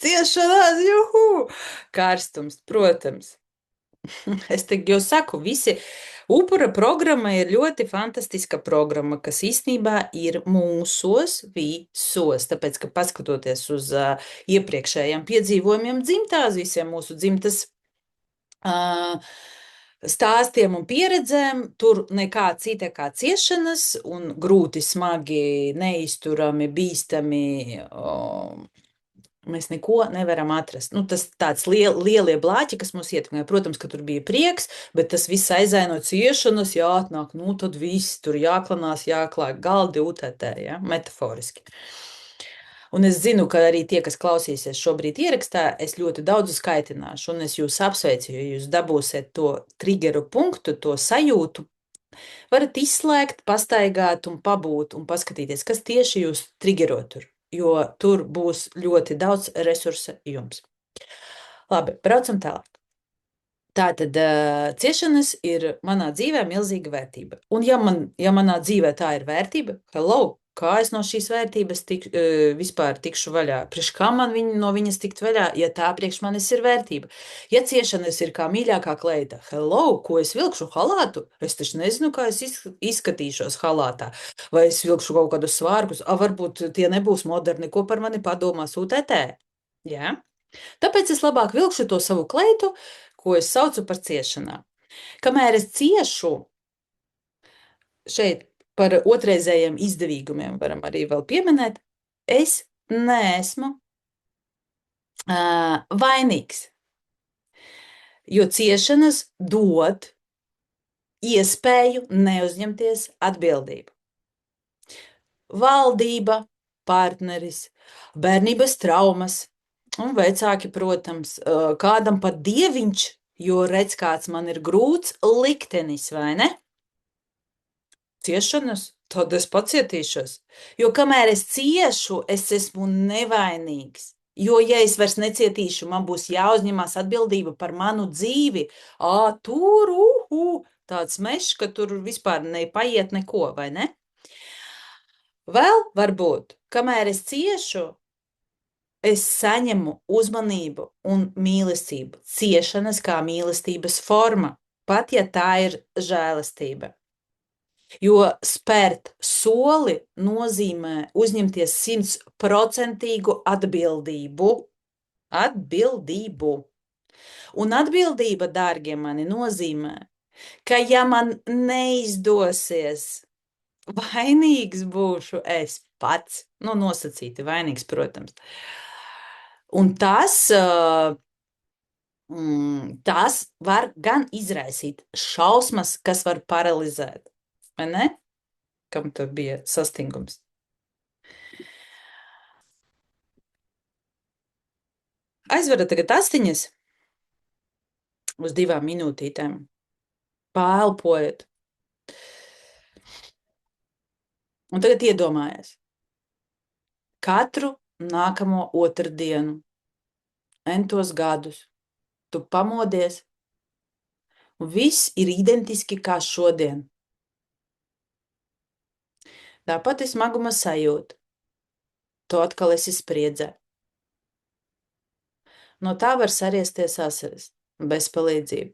ciešanās, juhu! Karstums, protams. Es te jau saku, upura programma ir ļoti fantastiska programma, kas īstenībā ir mūsos visos. Tāpēc, ka paskatoties uz iepriekšējiem piedzīvojumiem dzimtās, visiem mūsu dzimtas stāstiem un pieredzēm, tur nekā cita kā ciešanas un grūti, smagi, neizturami, bīstami. Mēs neko nevaram atrast. Nu, tas tāds lielie blāķi, kas mūs ietekmē. Protams, ka tur bija prieks, bet tas viss aizaino ciešanas, jāatnāk, nu tad viss tur jāklanās, jāklāk galdi UTT, ja, metaforiski. Un es zinu, ka arī tie, kas klausīsies šobrīd ierakstā, es ļoti daudz skaitināšu, un es jūs apsveicu, jo jūs dabūsiet to triggeru punktu, to sajūtu, varat izslēgt, pastaigāt un pabūt un paskatīties, kas tieši jūs triggero tur, jo tur būs ļoti daudz resursa jums. Labi, braucam tālāk. Tātad ciešanas ir manā dzīvē milzīga vērtība. Un ja manā dzīvē tā ir vērtība, kā es no šīs vērtības vispār tikšu vaļā? Priekš kā man no viņas tikt vaļā, ja tā priekš manis ir vērtība? Ja ciešanas ir kā mīļākā kleita, ko es vilkšu halātu? Es taču nezinu, kā es izskatīšos halātā. Vai es vilkšu kaut kādus svārkus, varbūt tie nebūs moderni, ko par mani padomās UTT. Jā? Tāpēc es labāk vilkšu to savu kleitu, ko es saucu par ciešanām. Kamēr es ciešu šeit par otrreizējiem izdevīgumiem, varam arī vēl pieminēt, es neesmu vainīgs, jo ciešanas dod iespēju neuzņemties atbildību. Valdība, partneris, bērnības traumas un vecāki, protams, kādam pat dieviņš, jo redz, kāds man ir grūts liktenis, vai ne? Ciešanas, tad es pacietīšos. Jo kamēr es ciešu, es esmu nevainīgs. Jo, ja es vairs necietīšu, man būs jāuzņemās atbildība par manu dzīvi. Tur, tāds mešs, ka tur vispār nepaiet neko, vai ne? Vēl varbūt, kamēr es ciešu, es saņemu uzmanību un mīlestību. Ciešanas kā mīlestības forma, pat ja tā ir žēlastība. Jo spērt soli nozīmē uzņemties 100% atbildību. Un atbildība, dārgie mani, nozīmē, ka ja man neizdosies, vainīgs būšu es pats. Nu, nosacīti vainīgs, protams. Un tas var gan izraisīt šausmas, kas var paralizēt. Vai ne? Kam tur bija sastingums? Aizverat tagad astiņas uz 2 minūtītēm. Pāelpojiet. Un tagad iedomājies. Katru nākamo otrdienu, entos gadus, tu pamodies, un viss ir identiski kā šodien. Tāpat ir smaguma sajūta. Tu atkal esi spriedzē. No tā var sariesties asaras, bezpalīdzība,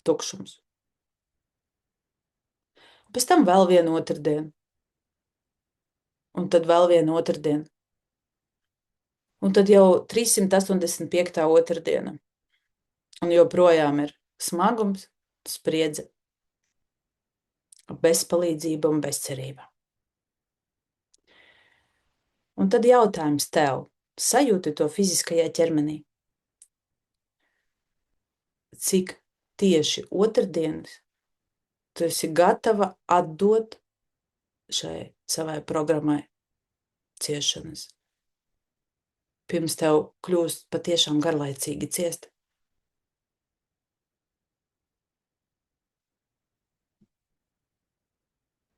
tukšums. pēc tam vēl vienu otrdienu, un tad vēl vienu otrdienu. Un tad jau 385. otrdiena. Un joprojām ir smagums, spriedze, bezpalīdzība un bezcerība. Un tad jautājums tev, sajūti to fiziskajā ķermenī? Cik tieši otrdienas tu esi gatava atdot šai savai programmai ciešanas, pirms tev kļūst patiešām garlaicīgi ciest?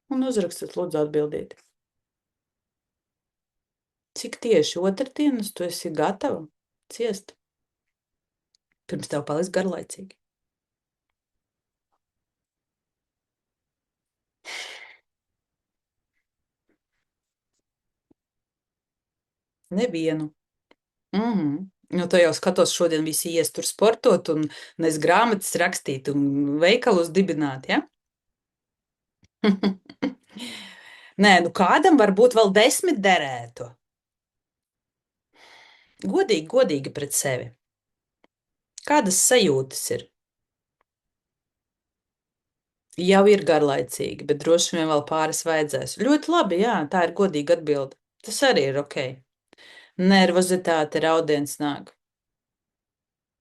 Un uzrakstiet, lūdzu, atbildīt. Cik tieši otrdienas tu esi gatava ciest, pirms tev paliks garlaicīgi? Nevienu. Nu, to jau skatos, šodien visi ies tur sportot un nes grāmatas rakstīt un veikalus dibināt, ja? Nē, nu kādam varbūt vēl 10 derētu. Godīgi pret sevi. Kādas sajūtas ir? Jau ir garlaicīgi, bet droši vien vēl pāris vajadzēs. Ļoti labi, jā, tā ir godīga atbilde. Tas arī ir ok. Nervozitāte, raudiens nāk.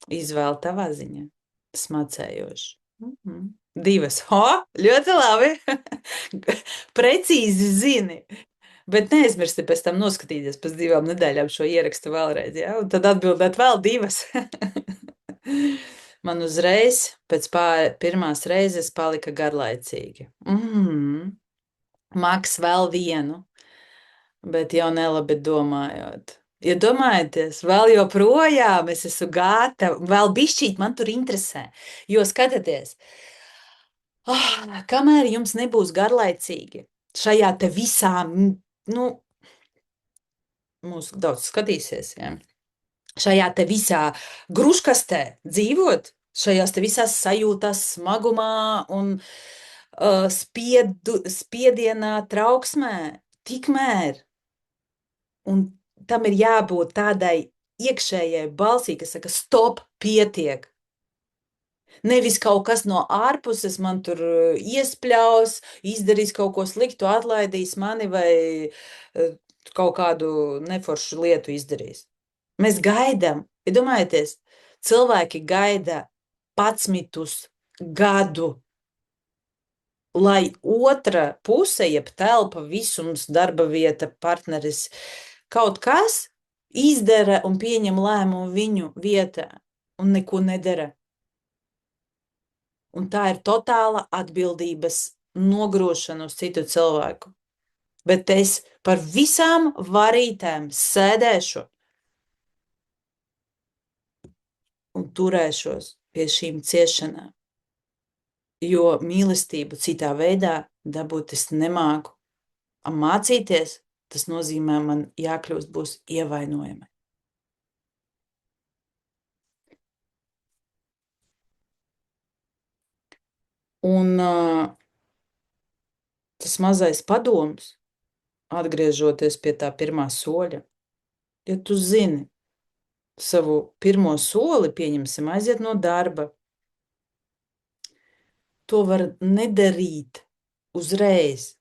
Izvēle tavā ziņā. Smacējoši. 2. Ho, ļoti labi. Precīzi zini. Bet neaizmirsti pēc tam noskatīties pēc 2 nedēļām šo ierakstu vēlreiz, ja? Un tad atbildēt vēl 2. Man uzreiz pēc pirmās reizes palika garlaicīgi. Maks vēl vienu, bet jau nelabi domājot. Iedomājieties, vēl joprojām es esmu gatava, vēl bišķīt man tur interesē, jo skatieties, kamēr jums nebūs garlaicīgi šajā te visā, nu, mūs daudz skatīsies, ja? Šajā te visā gruškastē dzīvot, šajās te visās sajūtās, smagumā un spiedienā, trauksmē, tikmēr. Un tam ir jābūt tādai iekšējai balsī, kas saka, stop, pietiek. Nevis kaut kas no ārpuses man tur iespļaus, izdarīs kaut ko sliktu, atlaidīs mani vai kaut kādu neforšu lietu izdarīs. Mēs gaidām, iedomājieties, cilvēki gaida 11 gadu, lai otra puse, jeb telpa, visums, darba vieta, partneris, kaut kas izdara un pieņem lēmumu viņu vietā un neko nedara. Un tā ir totāla atbildības nogrošana uz citu cilvēku. Bet es par visām varītēm sēdēšu un turēšos pie šīm ciešanām, jo mīlestību citā veidā dabūt es nemāku. Mācīties, tas nozīmē, man jākļūst būs ievainojamai. Un tas mazais padoms, atgriežoties pie tā pirmā soļa, ja tu zini savu pirmo soli, pieņemsim, aiziet no darba, to var nedarīt uzreiz,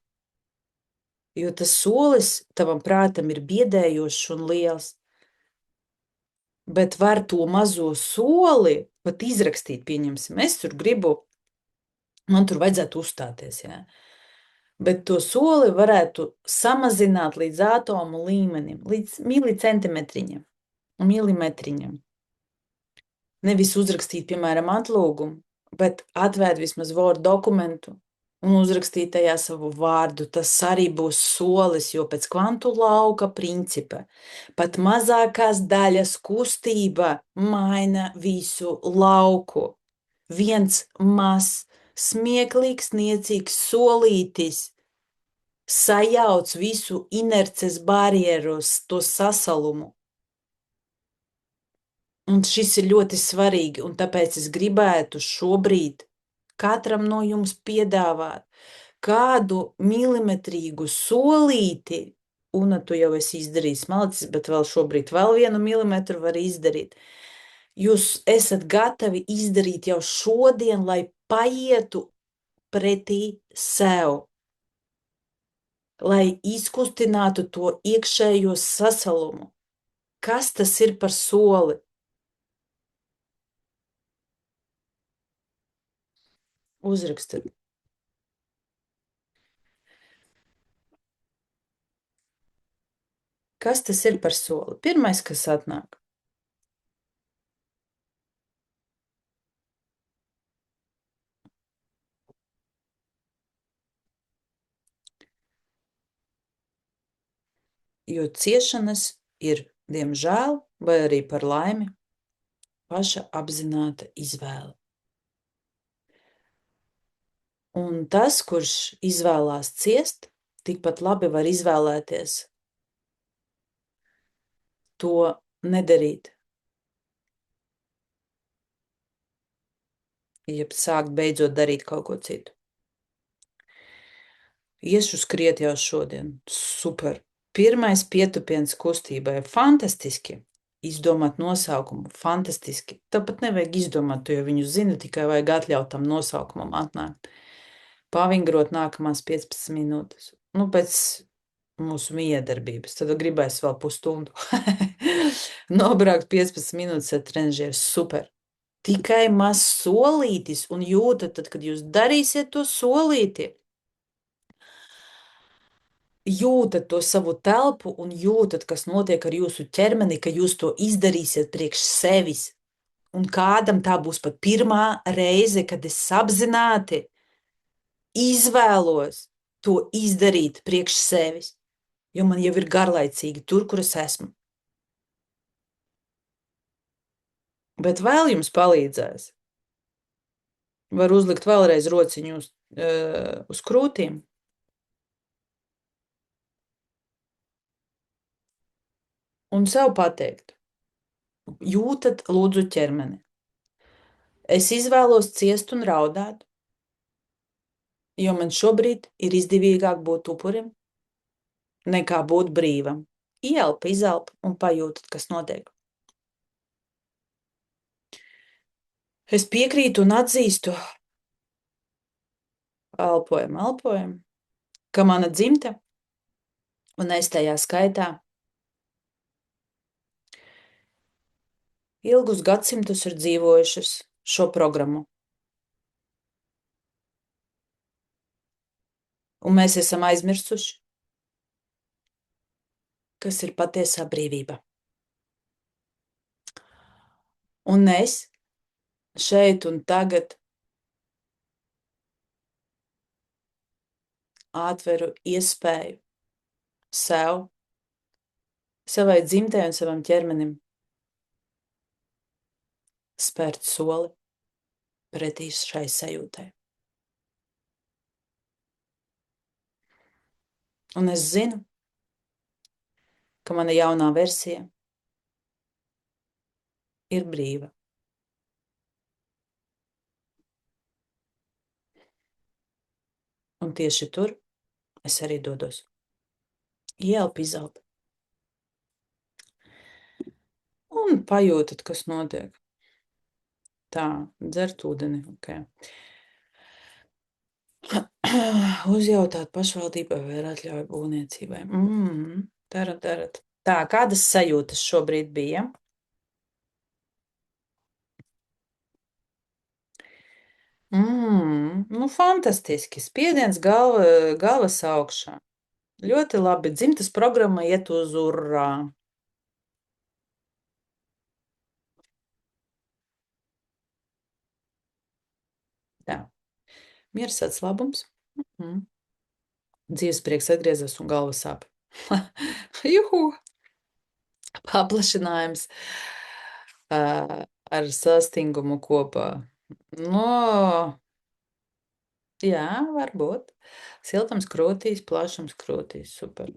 jo tas solis tavam prātam ir biedējošs un liels. Bet var to mazo soli pat izrakstīt, pieņemsim, es tur gribu, man tur vajadzētu uzstāties, jā. Bet to soli varētu samazināt līdz atomu līmenim, līdz milicentimetriņam, milimetriņam. Nevis uzrakstīt, piemēram, atlūgumu, bet atvērt vismaz Word dokumentu un uzrakstīt tajā savu vārdu. Tas arī būs solis, jo pēc kvantu lauka principa pat mazākās daļas kustība maina visu lauku. Viens mazs, smieklīgs, niecīgs solītis sajauc visu inerces barjeros, to sasalumu. Un šis ir ļoti svarīgi, un tāpēc es gribētu šobrīd katram no jums piedāvāt kādu milimetrīgu solīti, un tu jau esi izdarījis malicis, bet vēl šobrīd vēl 1 milimetru var izdarīt. Jūs esat gatavi izdarīt jau šodien, lai paietu pretī sev, lai izkustinātu to iekšējo sasalumu. Kas tas ir par soli? Uzrakstiet. Kas tas ir par soli? Pirmais, kas atnāk. Jo ciešanas ir, diemžēl, vai arī par laimi, paša apzināta izvēle. Un tas, kurš izvēlās ciest, tikpat labi var izvēlēties to nedarīt. Jeb sākt beidzot darīt kaut ko citu. Iešu skriet jau šodien. Super! Pirmais pietupiens kustībai. Fantastiski! Izdomāt nosaukumu. Fantastiski! Tāpat nevajag izdomāt, tu jau viņu zini, tikai vajag atļaut tam nosaukumam atnākt. Pavingrot nākamās 15 minūtes. Nu, pēc mūsu miedarbības. Tad gribēs vēl pusstundu. Nobraukt 15 minūtes ar trenžieru. Super! Tikai maz solītis un jūtat, tad, kad jūs darīsiet to solīti, jūtat to savu telpu un jūtat, kas notiek ar jūsu ķermeni, ka jūs to izdarīsiet priekš sevis. Un kādam tā būs pat pirmā reize, kad es apzināti izvēlos to izdarīt priekš sevis, jo man jau ir garlaicīgi tur, kur es esmu. Bet vēl jums palīdzēs. Var uzlikt vēlreiz rociņu uz krūtīm. Un sev pateikt, jūtat lūdzu ķermeni. Es izvēlos ciest un raudāt, jo man šobrīd ir izdevīgāk būt upurim, nekā būt brīvam. Ielpa, izelpa un pajūtat, kas notiek. Es piekrītu un atzīstu, elpojam, ka mana dzimte, un es tajā skaitā, ilgus gadsimtus ir dzīvojušas šo programmu. Un mēs esam aizmirsuši, kas ir patiesā brīvība. Un es šeit un tagad atveru iespēju sev, savai dzimtei un savam ķermenim spērt soli pretī šai sajūtai. Un es zinu, ka mana jaunā versija ir brīva. Un tieši tur es arī dodos. Ielpa, izelpa. Un pajūtat, kas notiek. Tā, dzert ūdeni, ok. Uzjautāt pašvaldībai vai ir atļauja būvniecībai. Darat. Tā, kādas sajūtas šobrīd bija? Nu, fantastiski. Spiediens galvas augšā. Ļoti labi. Dzimtas programma iet uz urrā. Tā. Miers atslābums. Dzīves prieks atgriezās un galva sāp. Juhu! Paplašinājums ar sastingumu kopā. No, jā, varbūt. Siltums krūtīs, plašums krūtīs. Super.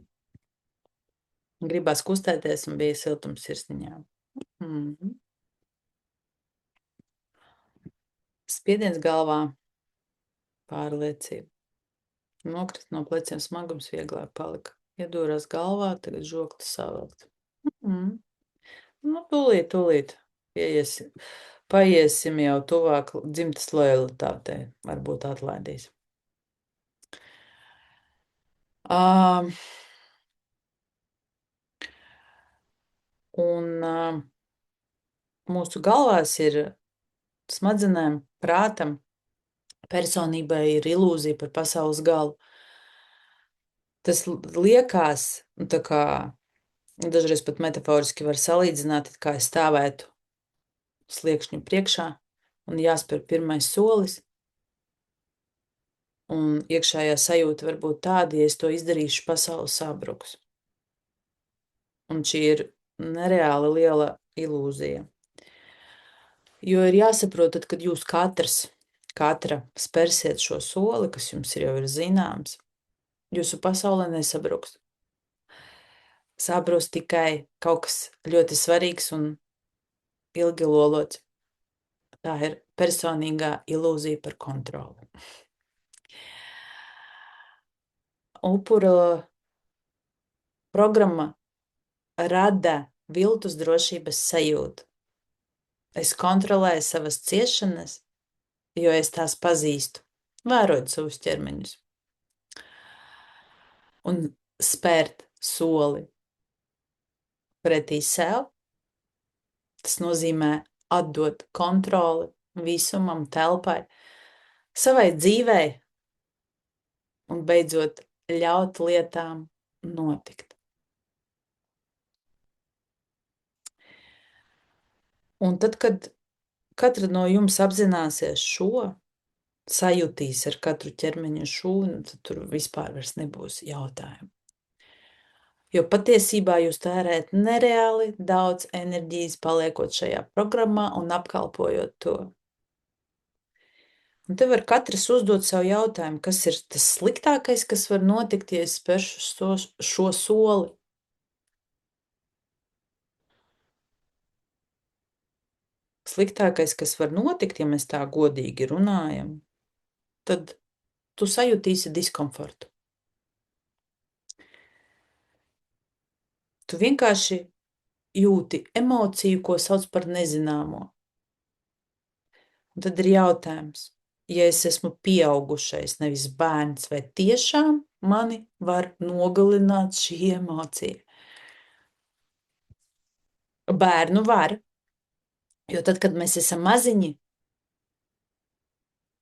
Gribās kustēties un bija siltums sirsniņā. Spiediens galvā. Pārliecība. Nokrita no pleciem smagums vieglāk palika. Iedūrās galvā, tagad žokli savilkt. Nu, tūlīt. Paiesim jau tuvāk dzimtas lojalitātei. Varbūt atlaidīs. Un mūsu galvās ir smadzenēm, prātam, personībai ir ilūzija par pasaules galu. Tas liekas, tā kā dažreiz pat metaforiski var salīdzināt, kā es stāvētu sliekšņu priekšā un jāspēr pirmais solis. Un iekšējā sajūta var būt tāda, ja es to izdarīšu, pasaule sabruks. Un šī ir nereāli liela ilūzija. Jo ir jāsaprot, tad, kad jūs katra spērsiet šo soli, kas jums jau ir zināms, jūsu pasaule nesabruks. Sabrūs tikai kaut kas ļoti svarīgs un ilgi lolots. Tā ir personīgā ilūzija par kontroli. Upura programma rada viltus drošības sajūtu. Es kontrolēju savas ciešanas, jo es tās pazīstu, vērojot savus ķermeņus. Un spērt soli pretī sev, tas nozīmē atdot kontroli visumam, telpai, savai dzīvei un beidzot ļaut lietām notikt. Un tad, kad katra no jums apzināsies šo, sajutīs ar katru ķermeņa šūnu, tad tur vispār vairs nebūs jautājumu. Jo patiesībā jūs tērējat nereāli daudz enerģijas paliekot šajā programmā un apkalpojot to. Un te var katrs uzdot savu jautājumu, kas ir tas sliktākais, kas var notikt, ja es spēršu šo soli. Sliktākais, kas var notikt, ja mēs tā godīgi runājam, tad tu sajutīsi diskomfortu. Tu vienkārši jūti emociju, ko sauc par nezināmo. Un tad ir jautājums, ja es esmu pieaugušais, nevis bērns, vai tiešām mani var nogalināt šī emocija? Bērnu var, jo tad, kad mēs esam maziņi,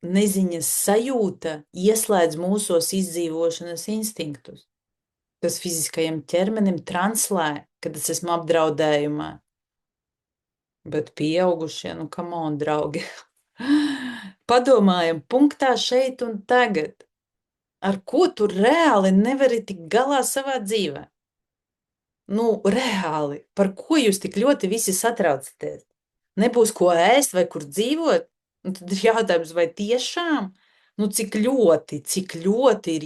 neziņas sajūta ieslēdz mūsos izdzīvošanas instinktus. Tas fiziskajam ķermenim translē, kad es esmu apdraudējumā. Bet pieaugušie, nu, come on, draugi. Padomājam punktā šeit un tagad. Ar ko tu reāli nevari tikt galā savā dzīvē? Nu, reāli. Par ko jūs tik ļoti visi satraucaties? Nebūs ko ēst vai kur dzīvot? Un tad ir jautājums, vai tiešām? Nu, cik ļoti ir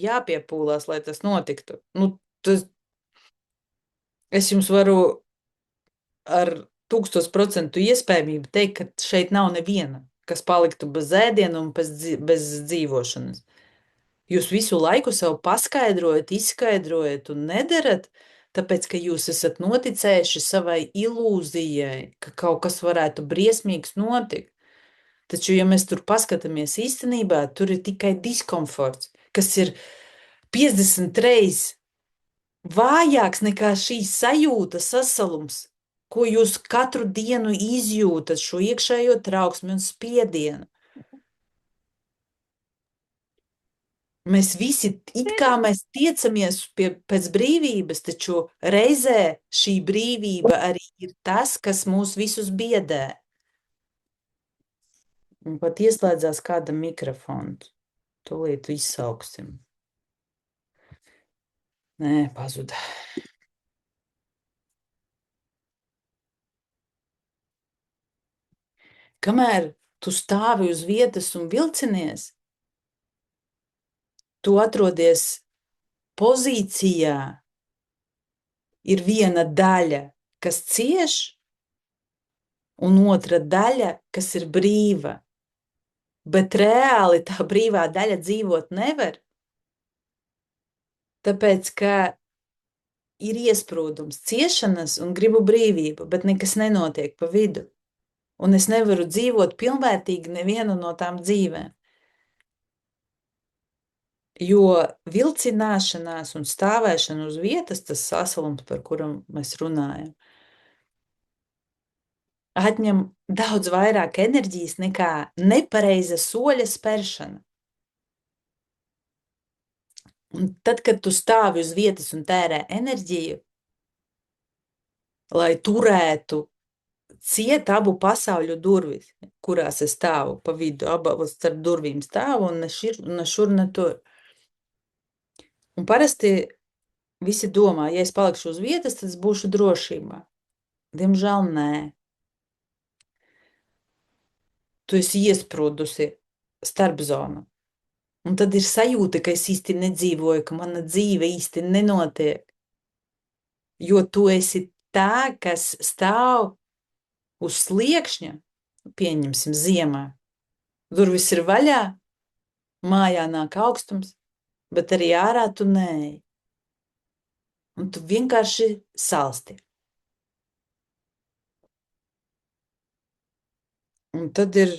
jāpiepūlās, lai tas notiktu? Nu, es jums varu ar 1000% iespējamību teikt, ka šeit nav neviena, kas paliktu bez ēdiena un bez dzīvošanas. Jūs visu laiku sev paskaidrojat, izskaidrojat un nedarat, tāpēc, ka jūs esat noticējuši savai ilūzijai, ka kaut kas varētu briesmīgs notikt. Taču, ja mēs tur paskatāmies īstenībā, tur ir tikai diskomforts, kas ir 50 reizes vājāks nekā šī sajūta sasalums, ko jūs katru dienu izjūtat, šo iekšējo trauksmi un spiedienu. Mēs visi it kā mēs tiecamies pēc brīvības, taču reizē šī brīvība arī ir tas, kas mūs visus biedē. Un pat ieslēdzās kāda mikrofons. Tūlīt izsauksim. Nē, pazuda. Kamēr tu stāvi uz vietas un vilcinies, tu atrodies pozīcijā, ir viena daļa, kas cieš, un otra daļa, kas ir brīva. bet reāli tā brīvā daļa dzīvot nevar, tāpēc, ka ir iesprūdums ciešanas un gribu brīvību, bet nekas nenotiek pa vidu. Un es nevaru dzīvot pilnvērtīgi nevienu no tām dzīvēm. Jo vilcināšanās un stāvēšana uz vietas, tas sasalums, par kuru mēs runājam, atņem daudz vairāk enerģijas nekā nepareiza soļa spēršana. Un tad, kad tu stāvi uz vietas un tērē enerģiju, lai turētu ciet abu pasauļu durvis, kurās es stāvu pa vidu, abas starp durvīm stāvu un ne šur, ne tur. Un parasti visi domā, ja es palikšu uz vietas, tad es būšu drošībā. Diemžēl nē. Tu esi iesprūdusi starp zonu. Un tad ir sajūta, ka es īsti nedzīvoju, ka mana dzīve īsti nenotiek. Jo tu esi tā, kas stāv uz sliekšņa, pieņemsim, ziemā. Durvis ir vaļā, mājā nāk augstums, bet arī ārā tu neej. Un tu vienkārši salsti. Un tad ir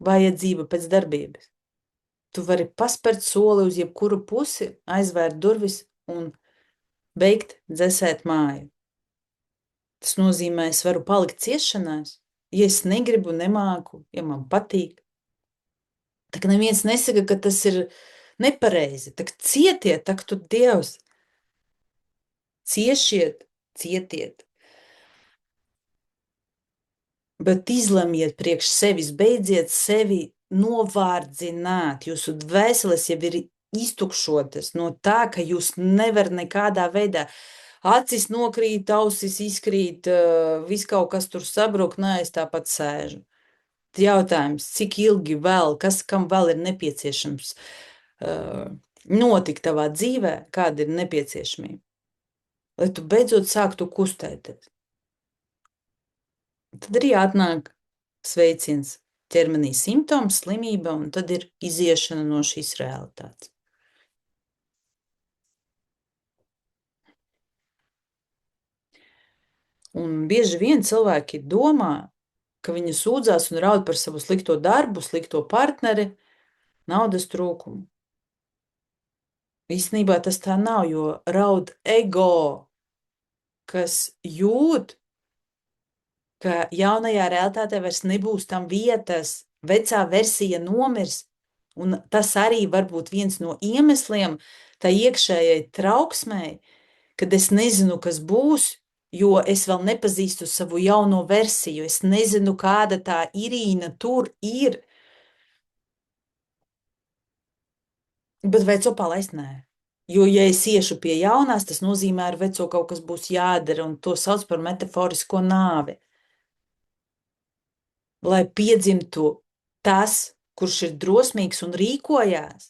vajadzība pēc darbības. Tu vari paspērt soli uz jebkuru pusi, aizvērt durvis un beigt dzesēt māju. Tas nozīmē, es varu palikt ciešanās, ja es negribu, nemāku, ja man patīk. Tā kā neviens nesaka, ka tas ir nepareizi. Tak cietiet, tak tu Dievs. Ciešiet, cietiet. Bet izlemiet priekš sevis, beidziet sevi novārdzināt. Jūsu dvēseles jau ir iztukšotas no tā, ka jūs nevar nekādā veidā. Acis nokrīt, ausis izkrīt, viss kaut kas tur sabruk, nē, es tāpat sēžu. Jautājums, cik ilgi vēl, kam vēl ir nepieciešams notikt tavā dzīvē, kāda ir nepieciešamība, lai tu beidzot sāktu kustēties. Tad arī atnāk sveiciens ķermenī simptoms, slimība, un tad ir iziešana no šīs realitātes. Un bieži vien cilvēki domā, ka viņi sūdzās un raud par savu slikto darbu, slikto partneri, naudas trūkumu. Īstenībā tas tā nav, jo raud ego, kas jūt, ka jaunajā realitātē vairs nebūs tam vietas, vecā versija nomirs, un tas arī var būt viens no iemesliem tā iekšējai trauksmei, kad es nezinu, kas būs, jo es vēl nepazīstu savu jauno versiju, es nezinu, kāda tā Irīna tur ir. Bet veco palaist nē. Jo, ja es iešu pie jaunās, tas nozīmē, ar veco kaut kas būs jādara, un to sauc par metaforisko nāvi. Lai piedzimtu tas, kurš ir drosmīgs un rīkojās,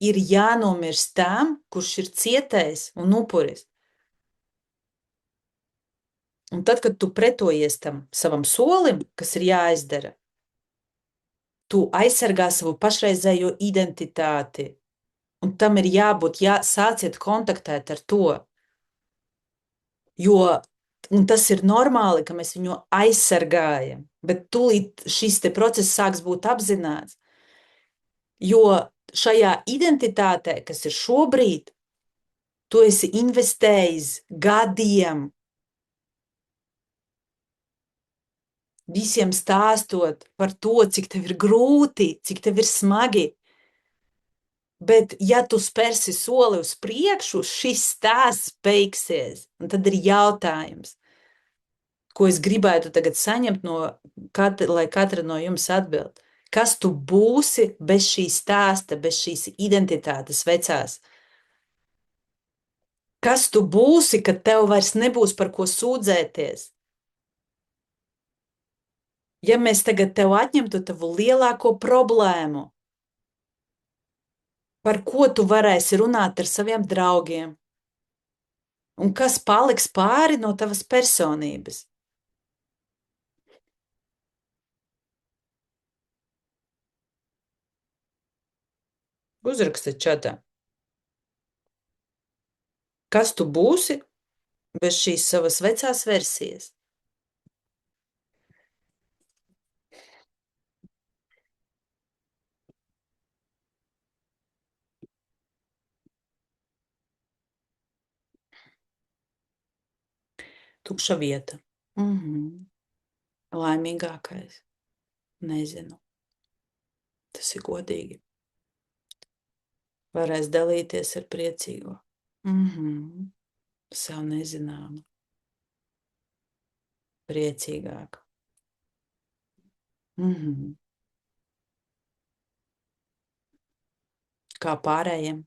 ir jānomirst tam, kurš ir cietējis un upuris. Un tad, kad tu pretojies tam savam solim, kas ir jāizdara, tu aizsargā savu pašreizējo identitāti. Un tam ir jābūt, sāciet kontaktēt ar to. Jo, un tas ir normāli, ka mēs viņu aizsargājam, bet tūlīt šis te process sāks būt apzināts. Jo šajā identitātē, kas ir šobrīd, tu esi investējis gadiem, visiem stāstot par to, cik tev ir grūti, cik tev ir smagi. Bet, ja tu spērsi soli uz priekšu, šis stāsts beigsies. Un tad ir jautājums, ko es gribētu tagad saņemt, lai katra no jums atbild. Kas tu būsi bez šī stāsta, bez šīs identitātes vecās? Kas tu būsi, kad tev vairs nebūs par ko sūdzēties? Ja mēs tagad tev atņemtu tavu lielāko problēmu, par ko tu varēsi runāt ar saviem draugiem, un kas paliks pāri no tavas personības? Uzrakstiet čatā. Kas tu būsi bez šīs savas vecās versijas? Tukša vieta. Laimīgākais. Nezinu. Tas ir godīgi. Varēs dalīties ar priecīgo. Sev nezināmu. Priecīgāk. Kā pārējiem.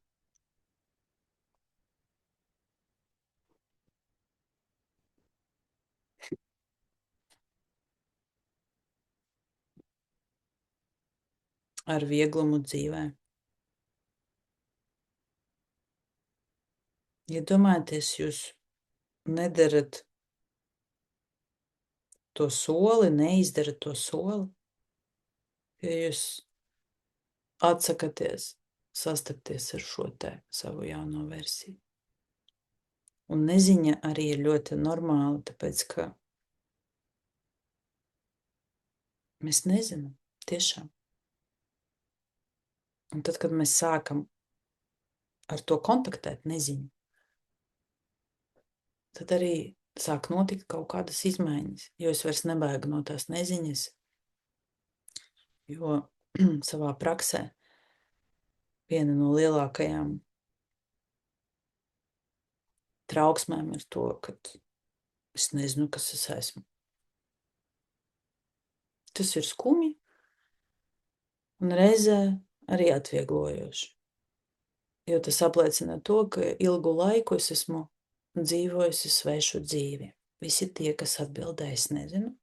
Ar vieglumu dzīvē. Iedomājieties, jūs nedarat to soli, neizdarat to soli, ja jūs atsakaties sastapties ar šo te savu jauno versiju. Un neziņa arī ir ļoti normāla, tāpēc, ka mēs nezinām, tiešām. Un tad, kad mēs sākam ar to kontaktēt neziņu, tad arī sāk notikt kaut kādas izmaiņas, jo es vairs nebaigu no tās neziņas, jo savā praksē viena no lielākajām trauksmēm ir to, ka es nezinu, kas es esmu. Tas ir skumji un reizē arī atvieglojoši, jo tas apliecina to, ka ilgu laiku es esmu dzīvojusi svešu dzīvi. Visi tie, kas atbildēja, es nezinu.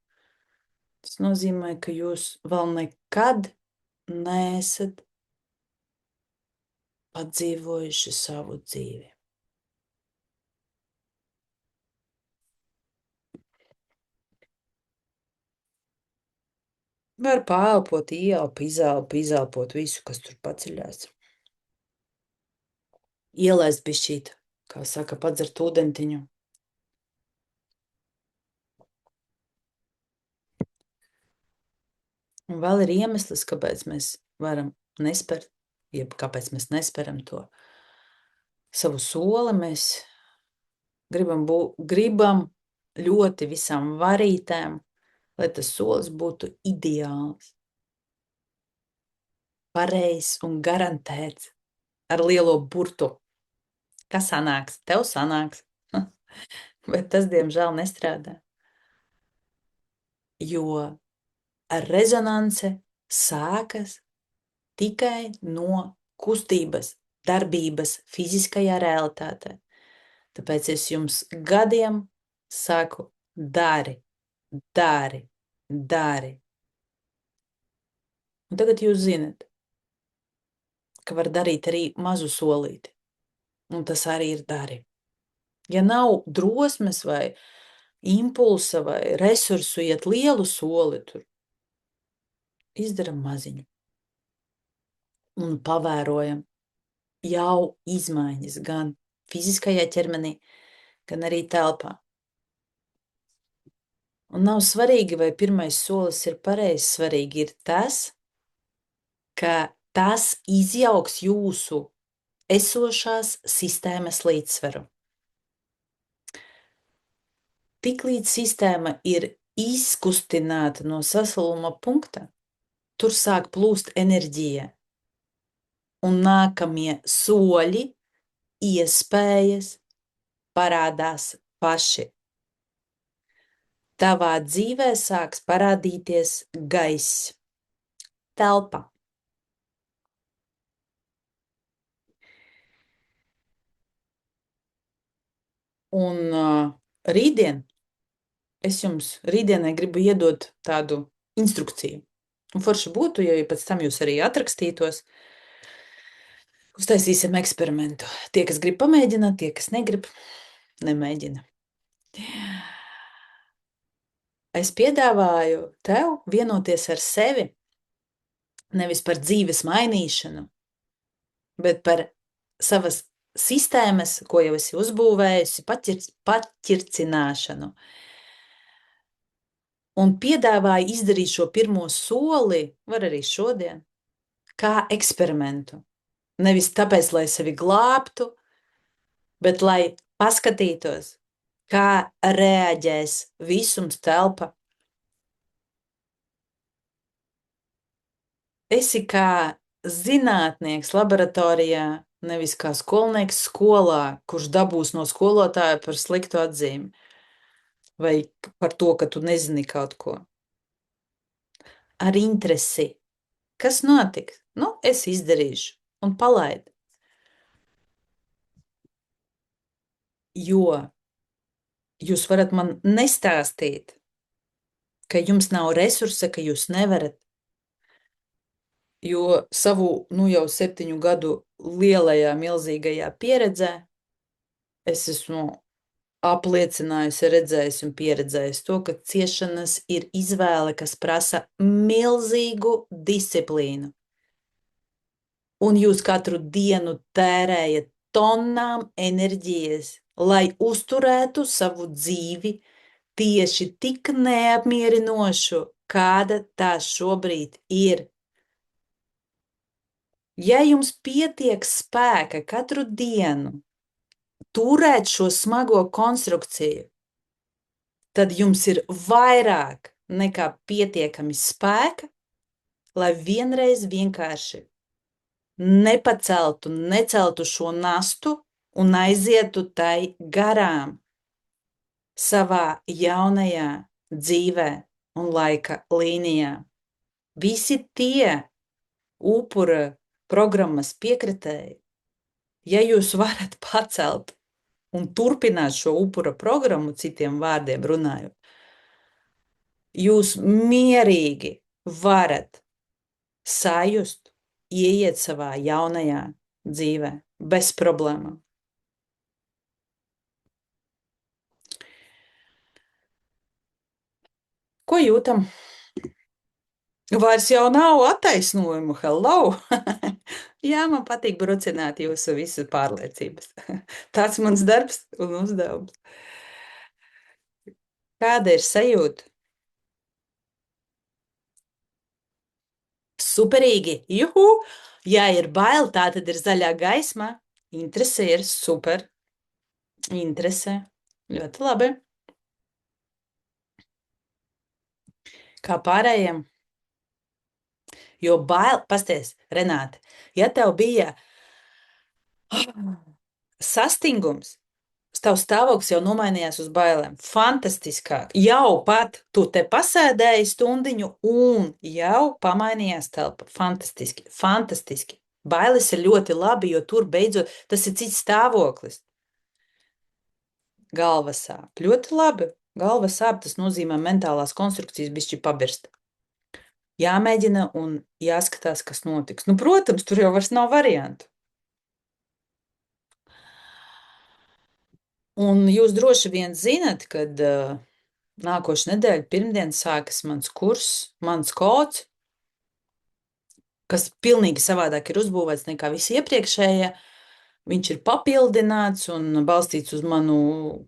Tas nozīmē, ka jūs vēl nekad neesat padzīvojuši savu dzīvi. Var paelpot, izelpot visu, kas tur paceļās. Ielaist bišķīt, kā saka, padzert ūdentiņu. Un vēl ir iemesls, kāpēc mēs varam nespērt, jeb kāpēc mēs nesperam to savu soli. Mēs gribam ļoti visām varītēm, lai tas solis būtu ideāls, pareizs un garantēts ar lielo burtu. Kas sanāks? Tev sanāks. Bet tas, diemžēl, nestrādā. Jo rezonance sākas tikai no kustības, darbības, fiziskajā realitātē. Tāpēc es jums gadiem saku, dari. Un tagad jūs zinat, ka var darīt arī mazu solīti. Un tas arī ir dari. Ja nav drosmes vai impulsa vai resursu iet lielu soli, tur izdaram maziņu. Un pavērojam jau izmaiņas gan fiziskajā ķermenī, gan arī telpā. Un nav svarīgi, vai pirmais solis ir pareizs, svarīgi ir tas, ka tas izjauks jūsu esošās sistēmas līdzsvaru. Tiklīdz sistēma ir izkustināta no sasaluma punkta, tur sāk plūst enerģija. Un nākamie soļi, iespējas parādās paši. Tavā dzīvē sāks parādīties gaiss, telpa. Un rītdien es jums rītdienai gribu iedot tādu instrukciju. Un forši būtu, ja pēc tam jūs arī atrakstītos. Uztaisīsim eksperimentu. Tie, kas grib pamēģināt, tie, kas negrib, nemēģina. Es piedāvāju tev vienoties ar sevi nevis par dzīves mainīšanu, bet par savas sistēmas, ko jau esi uzbūvējusi, paķircināšanu. Un piedāvāju izdarīt šo pirmo soli, var arī šodien, kā eksperimentu. Nevis tāpēc, lai sevi glābtu, bet lai paskatītos, kā reaģēs visums telpa. Esi kā zinātnieks laboratorijā, nevis kā skolnieks skolā, kurš dabūs no skolotāja par sliktu atzīmi vai par to, ka tu nezini kaut ko. Ar interesi. Kas notiks? Nu, es izdarīšu un palaidu. Jo jūs varat man nestāstīt, ka jums nav resursa, ka jūs nevarat. Jo savu, jau 7 gadu lielajā, milzīgajā pieredzē es esmu apliecinājusi, redzējusi un pieredzējusi to, ka ciešanas ir izvēle, kas prasa milzīgu disciplīnu. Un jūs katru dienu tērējat tonnām enerģijas, lai uzturētu savu dzīvi tieši tik neapmierinošu, kāda tā šobrīd ir. Ja jums pietiek spēka katru dienu turēt šo smago konstrukciju, tad jums ir vairāk nekā pietiekami spēka, lai vienreiz vienkārši neceltu šo nastu un aizietu tai garām savā jaunajā dzīvē un laika līnijā. Visi tie upura programmas piekritēji, ja jūs varat pacelt un turpināt šo upura programmu, citiem vārdiem runājot, jūs mierīgi varat sajust, ieiet savā jaunajā dzīvē bez problēmām. Ko jūtam? Vairs jau nav attaisnojumu, hello! Jā, man patīk brucināt jūsu visu pārliecības. Tāds mans darbs un uzdevums. Kāda ir sajūta? Superīgi! Juhu! Ja ir bail, tā tad ir zaļā gaisma. Interese ir super. Interese. Ļoti labi. Kā pārējiem? Jo bail, pasties, Renāte, ja tev bija sastingums, tavs stāvoklis jau nomainījās uz bailēm. Fantastiskāk. Jau pat tu te pasēdēji stundiņu un jau pamainījās telpa. Fantastiski, fantastiski. Bailes ir ļoti labi, jo tur beidzot tas ir cits stāvoklis. Galva sāp. Ļoti labi. Galva sāp, tas nozīmē mentālās konstrukcijas bišķi pabirst. Jāmēģina un jāskatās, kas notiks. Nu, protams, tur jau vairs nav variantu. Un jūs droši vien zinat, kad nākošu nedēļu pirmdien sākas mans kurs, mans kods, kas pilnīgi savādāk ir uzbūvēts nekā visi iepriekšējie. Viņš ir papildināts un balstīts uz manu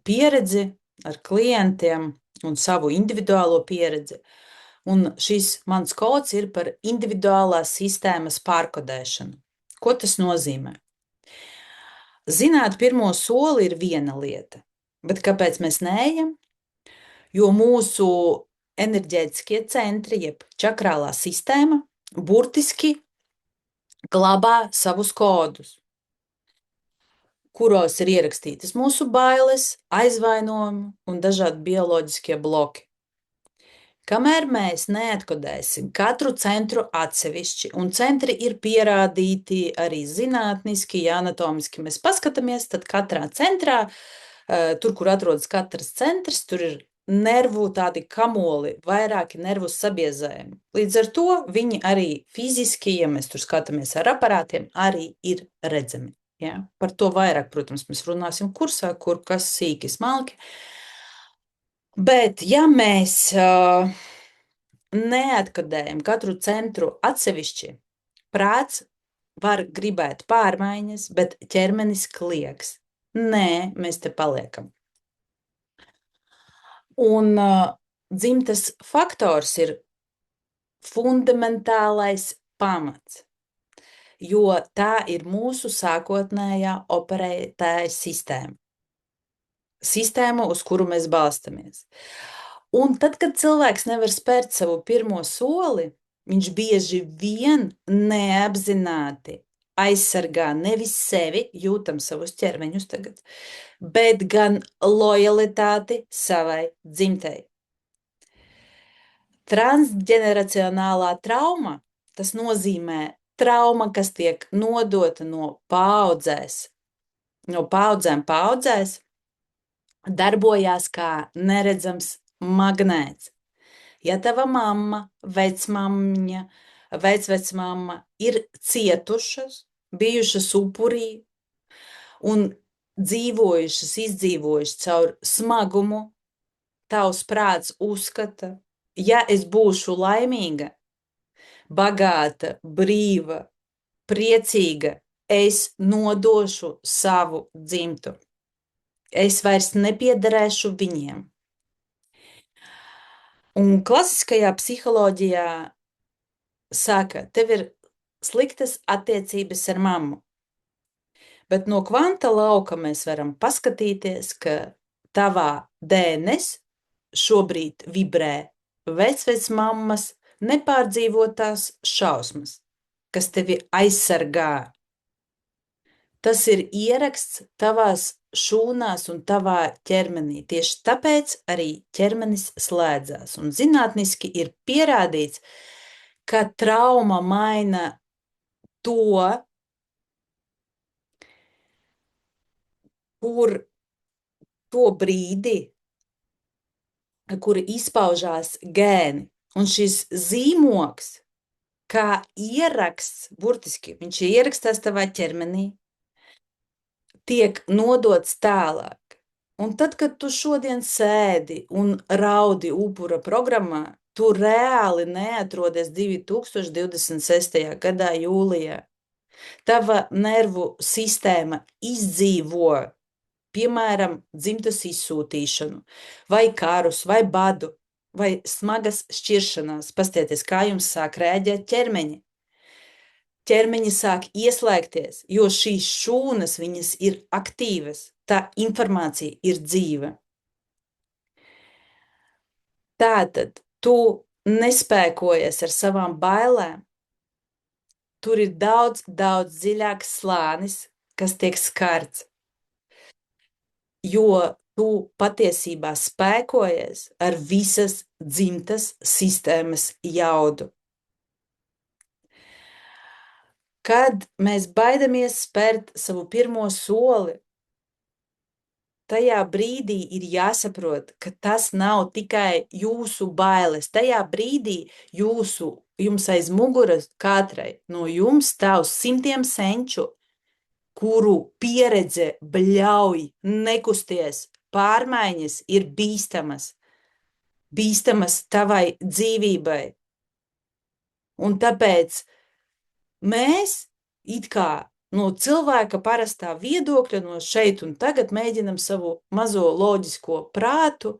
pieredzi ar klientiem un savu individuālo pieredzi. Un šis mans kods ir par individuālās sistēmas pārkodēšanu. Ko tas nozīmē? Zināt pirmo soli ir viena lieta, bet kāpēc mēs neejam? Jo mūsu enerģētiskie centri, jeb čakrālā sistēma, burtiski glabā savus kodus, kuros ir ierakstītas mūsu bailes, aizvainojumi un dažādi bioloģiskie bloki. Kamēr mēs neatkodēsim katru centru atsevišķi, un centri ir pierādīti arī zinātniski, ja anatomiski mēs paskatāmies, tad katrā centrā, tur, kur atrodas katrs centrs, tur ir nervu tādi kamoli, vairāki nervu sabiezējumi. Līdz ar to viņi arī fiziski, ja mēs tur skatāmies ar aparātiem, arī ir redzami. Ja? Par to vairāk, protams, mēs runāsim kursā, kur kas sīki smalki. Bet, ja mēs neatkodējam katru centru atsevišķi, prāts var gribēt pārmaiņas, bet ķermenis klieks. Nē, mēs te paliekam. Un dzimtas faktors ir fundamentālais pamats, jo tā ir mūsu sākotnējā operētāja sistēma. Sistēma, uz kuru mēs balstamies. Un tad, kad cilvēks nevar spērt savu pirmo soli, viņš bieži vien neapzināti aizsargā nevis sevi, jūtam savus ķermeņus tagad, bet gan lojalitāti savai dzimtei. Transģeneracionālā trauma, tas nozīmē trauma, kas tiek nodota no paudzēm paudzēs, darbojās kā neredzams magnēts. Ja tava mamma, vecmamņa, vecvecmamma ir cietušas, bijušas upurī un izdzīvojušas caur smagumu, tavs prāts uzskata, ja es būšu laimīga, bagāta, brīva, priecīga, es nodošu savu dzimtu. Es vairs nepiederēšu viņiem. Un klasiskajā psiholoģijā saka, tev ir sliktas attiecības ar mammu. Bet no kvanta lauka mēs varam paskatīties, ka tavā DNS šobrīd vibrē vecvecmammas nepārdzīvotās šausmas, kas tevi aizsargā. Tas ir ieraksts tavās šūnās un tavā ķermenī. Tieši tāpēc arī ķermenis slēdzās. Un zinātniski ir pierādīts, ka trauma maina to, kur to brīdi, kur izpaužās gēni. Un šis zīmoks, kā ieraksts, burtiski, viņš ierakstās tavā ķermenī, tiek nodots tālāk. Un tad, kad tu šodien sēdi un raudi upura programmā, tu reāli neatrodies 2026. gadā jūlijā. Tava nervu sistēma izdzīvo, piemēram, dzimtas izsūtīšanu, vai karus, vai badu, vai smagas šķiršanās. Pastieties, kā jums sāk rēģēt ķermeņi. Ķermeņi sāk ieslēgties, jo šīs šūnas, viņas ir aktīvas, tā informācija ir dzīva. Tātad tu nespēkojies ar savām bailēm. Tur ir daudz, daudz dziļāks slānis, kas tiek skarts, jo tu patiesībā spēkojies ar visas dzimtas sistēmas jaudu. Kad mēs baidamies spērt savu pirmo soli, tajā brīdī ir jāsaprot, ka tas nav tikai jūsu bailes. Tajā brīdī jums aiz muguras katrai no jums stāv simtiem senču, kuru pieredze bļauj nekusties. Pārmaiņas ir bīstamas. Bīstamas tavai dzīvībai. Un tāpēc mēs it kā no cilvēka parastā viedokļa, no šeit un tagad mēģinam savu mazo loģisko prātu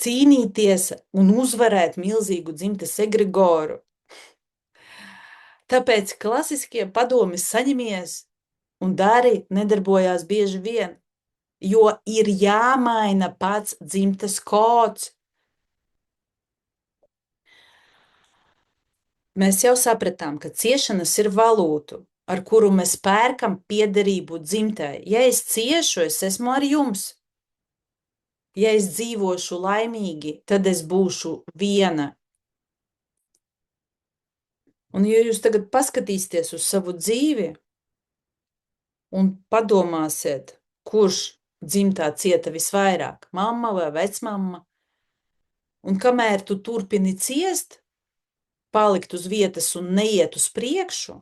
cīnīties un uzvarēt milzīgu dzimtes egregoru. Tāpēc klasiskie padomi saņemies un dari nedarbojās bieži vien, jo ir jāmaina pats dzimtes kods. Mēs jau sapratām, ka ciešanas ir valūtu, ar kuru mēs pērkam piederību dzimtai. Ja es ciešu, es esmu ar jums. Ja es dzīvošu laimīgi, tad es būšu viena. Un ja jūs tagad paskatīsieties uz savu dzīvi un padomāsiet, kurš dzimtā cieta visvairāk, mamma vai vecmamma, un kamēr tu turpini ciest, palikt uz vietas un neiet uz priekšu,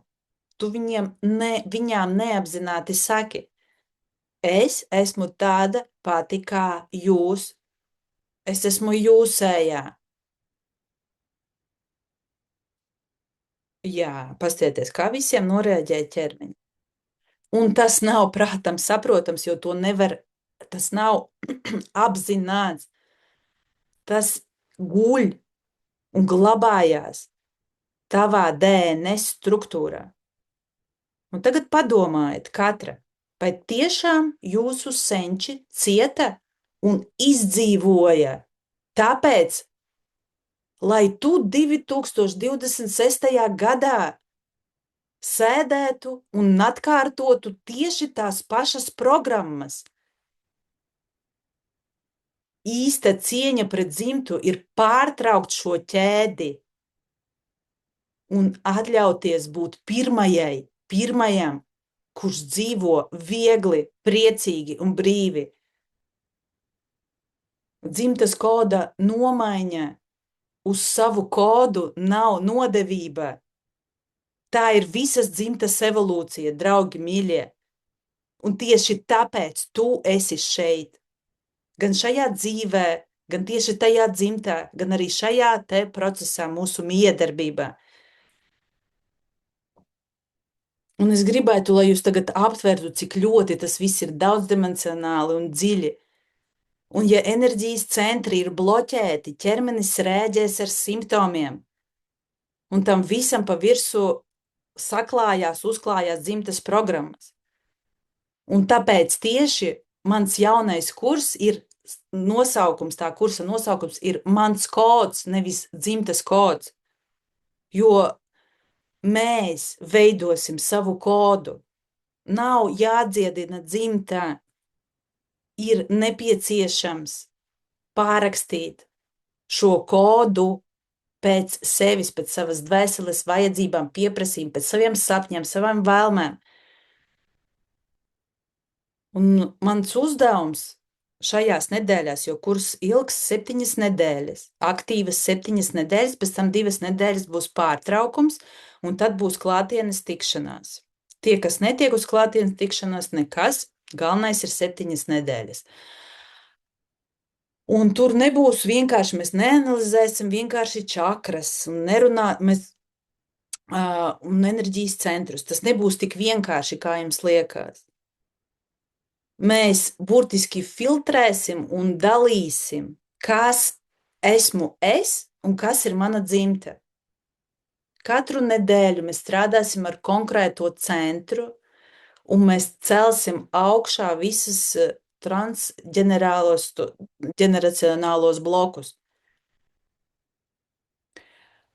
tu viņām neapzināti saki, es esmu tāda pati kā jūs, es esmu jūsējā. Jā, pastieties, kā visiem noreaģēja ķermeņi. Un tas nav prātam saprotams, jo to nevar, tas nav apzināts. Tas guļ un glabājās tavā DNS struktūrā. Un tagad padomājiet katra, vai tiešām jūsu senči cieta un izdzīvoja tāpēc, lai tu 2026. gadā sēdētu un atkārtotu tieši tās pašas programmas. Īsta cieņa pret dzimtu ir pārtraukt šo ķēdi un atļauties būt pirmajam, kurš dzīvo viegli, priecīgi un brīvi. Dzimtas koda nomaiņa uz savu kodu nav nodevība. Tā ir visas dzimtas evolūcija, draugi mīļie. Un tieši tāpēc tu esi šeit. Gan šajā dzīvē, gan tieši tajā dzimtā, gan arī šajā te procesā mūsu miedarbībā. Un es gribētu, lai jūs tagad aptvertu, cik ļoti tas viss ir daudzdimensionāli un dziļi. Un ja enerģijas centri ir bloķēti, ķermenis rēģēs ar simptomiem. Un tam visam pa virsu uzklājās dzimtas programmas. Un tāpēc tieši mans jaunais kurs ir nosaukums, tā kursa nosaukums ir mans kods, nevis dzimtas kods. Jo mēs veidosim savu kodu. Nav jādziedina dzimtā. Ir nepieciešams pārrakstīt šo kodu pēc sevis, pēc savas dvēseles vajadzībām, pieprasījumiem, pēc saviem sapņiem, savām vēlmēm. Un mans uzdevums šajās nedēļās, jo kurs ilgs 7 nedēļas, aktīvas 7 nedēļas, pēc tam 2 nedēļas būs pārtraukums, un tad būs klātienes tikšanās. Tie, kas netiek uz klātienes tikšanās, nekas, galvenais ir 7 nedēļas. Un tur nebūs vienkārši, mēs neanalizēsim vienkārši čakras un un enerģijas centrus. Tas nebūs tik vienkārši, kā jums liekas. Mēs burtiski filtrēsim un dalīsim, kas esmu es un kas ir mana dzimta. Katru nedēļu mēs strādāsim ar konkrēto centru, un mēs celsim augšā visas transģeneracionālos blokus.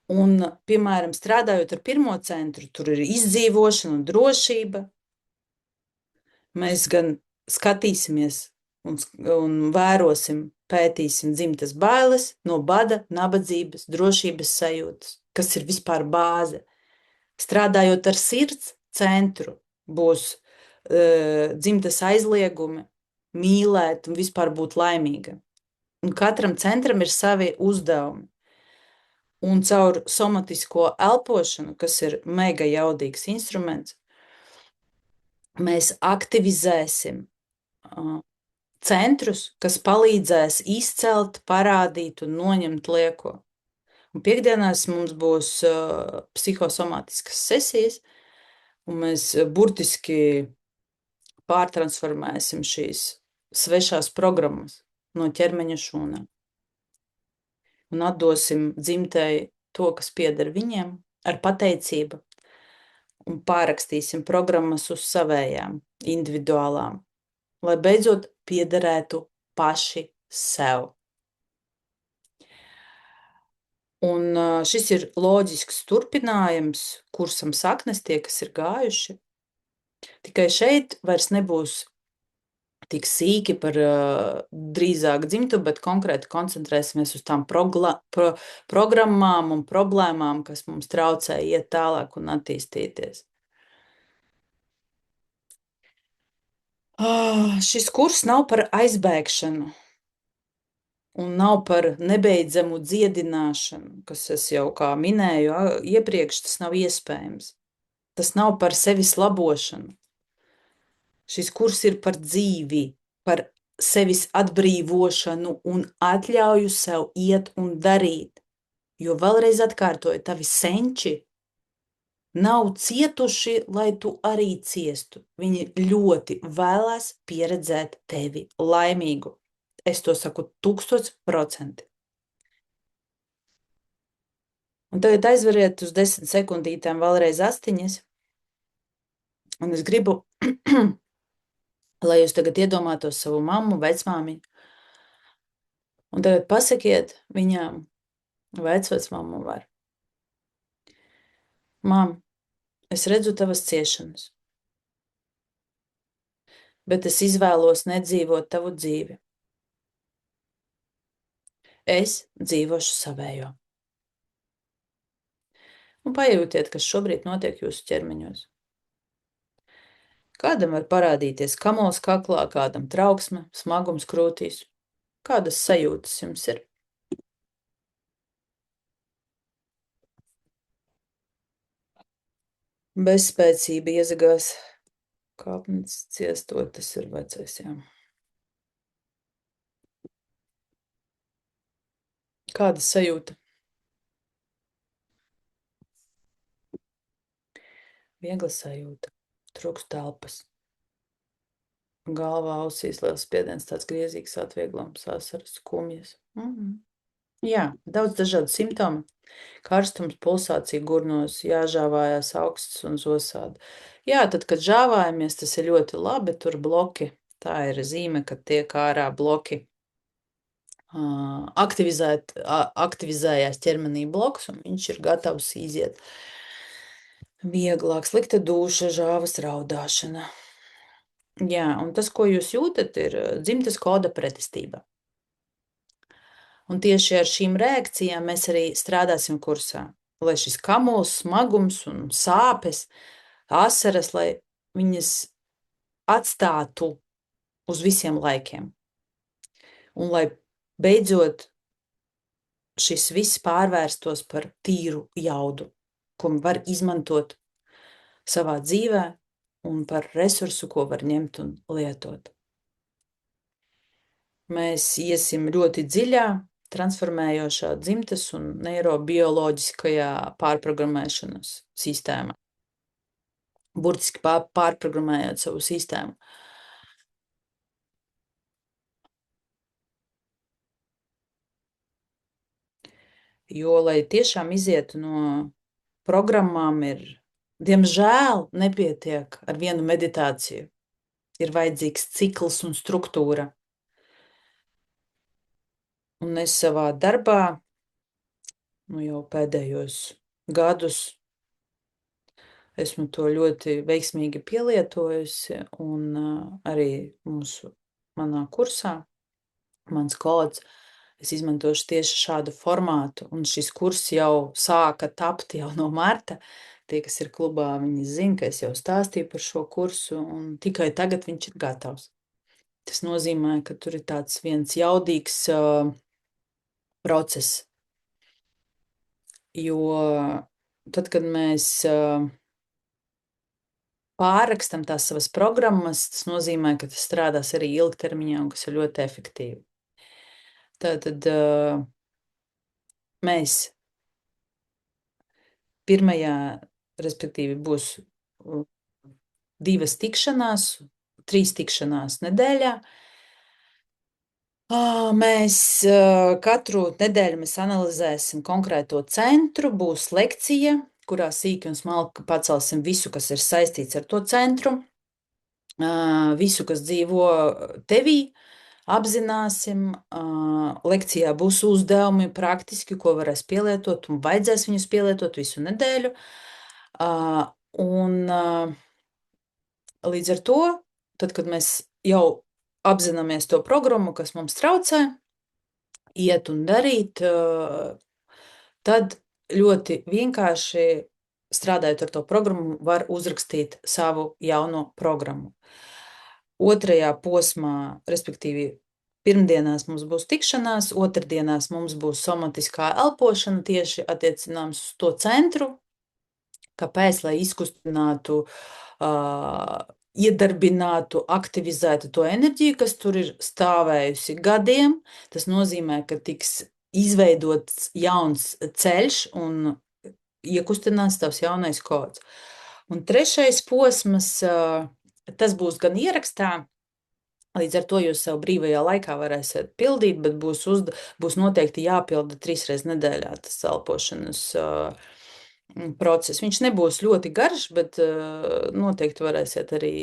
Un, piemēram, strādājot ar pirmo centru, tur ir izdzīvošana un drošība. Mēs gan skatīsimies un vērosim, pētīsim dzimtas bailes no bada, nabadzības, drošības sajūtas, kas ir vispār bāze. Strādājot ar sirds centru, būs dzimtas aizliegumi, mīlēt un vispār būt laimīga. Un katram centram ir savi uzdevumi. Un caur somatisko elpošanu, kas ir mega jaudīgs instruments, mēs aktivizēsim centrus, kas palīdzēs izcelt, parādīt un noņemt lieko. Un piekdienās mums būs psihosomātiskas sesijas, un mēs burtiski pārtransformēsim šīs svešās programmas no ķermeņa šūnām. Un atdosim dzimtei to, kas pieder viņiem, ar pateicību, un pārrakstīsim programmas uz savējām, individuālām, lai beidzot piederētu paši sev. Un šis ir loģisks turpinājums kursam saknes, tie, kas ir gājuši. Tikai šeit vairs nebūs tik sīki par drīzāk dzimtu, bet konkrēti koncentrēsimies uz tām programmām un problēmām, kas mums traucē iet tālāk un attīstīties. Šis kurs nav par aizbēgšanu un nav par nebeidzamu dziedināšanu, kas es jau kā minēju iepriekš, tas nav iespējams. Tas nav par sevis labošanu. Šis kurs ir par dzīvi, par sevis atbrīvošanu un atļauju sev iet un darīt. Jo vēlreiz atkārtoju, tavi senči nav cietuši, lai tu arī ciestu. Viņi ļoti vēlās pieredzēt tevi laimīgu. Es to saku 1000%. Un tagad aizveriet uz 10 sekundītēm vēlreiz astiņas. Un es gribu, lai jūs tagad iedomātos savu mammu, vecmāmiņu. Un tagad pasakiet viņām, vecmāmu var. Mam, es redzu tavas ciešanas, bet es izvēlos nedzīvot tavu dzīvi. Es dzīvošu savējo. Un pajūtiet, kas šobrīd notiek jūsu ķermeņos. Kādam var parādīties kamols kaklā, kādam trauksme, smagums krūtīs. Kādas sajūtas jums ir? Bezspēcība iezagās kāpnes ciestot, tas ir vecais, jā. Kāda sajūta? Viegla sajūta, trūkst telpas. Galvā, ausīs liels spiediens, tāds griezīgs atvieglums, asaras, skumjas. Jā, daudz dažādu simptomu. Karstums, pulsācija gurnos, jāžāvājās augsts un zosāda. Jā, tad, kad žāvājamies, tas ir ļoti labi, tur bloki. Tā ir zīme, ka tiek ārā bloki. Aktivizējās ķermenī bloks, un viņš ir gatavs iziet vieglāk. Slikta duša, žāvas raudāšana. Jā, un tas, ko jūs jūtat, ir dzimtes koda pretestība. Un tieši ar šīm reakcijām mēs arī strādāsim kursā. Lai šis kamols, smagums un sāpes, asaras, lai viņas atstātu uz visiem laikiem. Un lai beidzot šis viss pārvērstos par tīru jaudu, ko var izmantot savā dzīvē un par resursu, ko var ņemt un lietot. Mēs iesim ļoti dziļā, transformējošā dzimtes un neirobioloģiskajā pārprogrammēšanas sistēmā. Burtiski pārprogrammējot savu sistēmu. Jo, lai tiešām izietu no programmām, diemžēl nepietiek ar vienu meditāciju. Ir vajadzīgs cikls un struktūra. Un es savā darbā, jau pēdējos gadus, esmu to ļoti veiksmīgi pielietojusi, un arī manā kursā, mans kods, es izmantošu tieši šādu formātu, un šis kurs jau sāka tapt jau no marta. Tie, kas ir klubā, viņi zina, ka es jau stāstīju par šo kursu, un tikai tagad viņš ir gatavs. Tas nozīmē, ka tur ir tāds viens jaudīgs process. Jo tad, kad mēs pārrakstam tās savas programmas, tas nozīmē, ka tas strādās arī ilgtermiņā un kas ir ļoti efektīvi. Tātad mēs pirmajā, respektīvi, būs 2 tikšanās, 3 tikšanās nedēļā. Mēs katru nedēļu mēs analizēsim konkrēto centru, būs lekcija, kurā sīki un smalki pacelsim visu, kas ir saistīts ar to centru, visu, kas dzīvo tevī, apzināsim, lekcijā būs uzdevumi praktiski, ko varēs pielietot, un vajadzēs viņus pielietot visu nedēļu. Un līdz ar to, tad, kad mēs jau apzināmies to programmu, kas mums traucē, iet un darīt, tad ļoti vienkārši strādājot ar to programmu, var uzrakstīt savu jauno programmu. Otrajā posmā, respektīvi, pirmdienās mums būs tikšanās, otrdienās mums būs somatiskā elpošana tieši attiecināms uz to centru. Kāpēc? Lai izkustinātu, iedarbinātu, aktivizētu to enerģiju, kas tur ir stāvējusi gadiem. Tas nozīmē, ka tiks izveidots jauns ceļš un iekustinās tavs jaunais kods. Un trešais posms, tas būs gan ierakstā, līdz ar to jūs savu brīvajā laikā varēsiet pildīt, bet būs noteikti jāpilda 3 reizes nedēļā tas elpošanas process. Viņš nebūs ļoti garš, bet noteikti varēsiet arī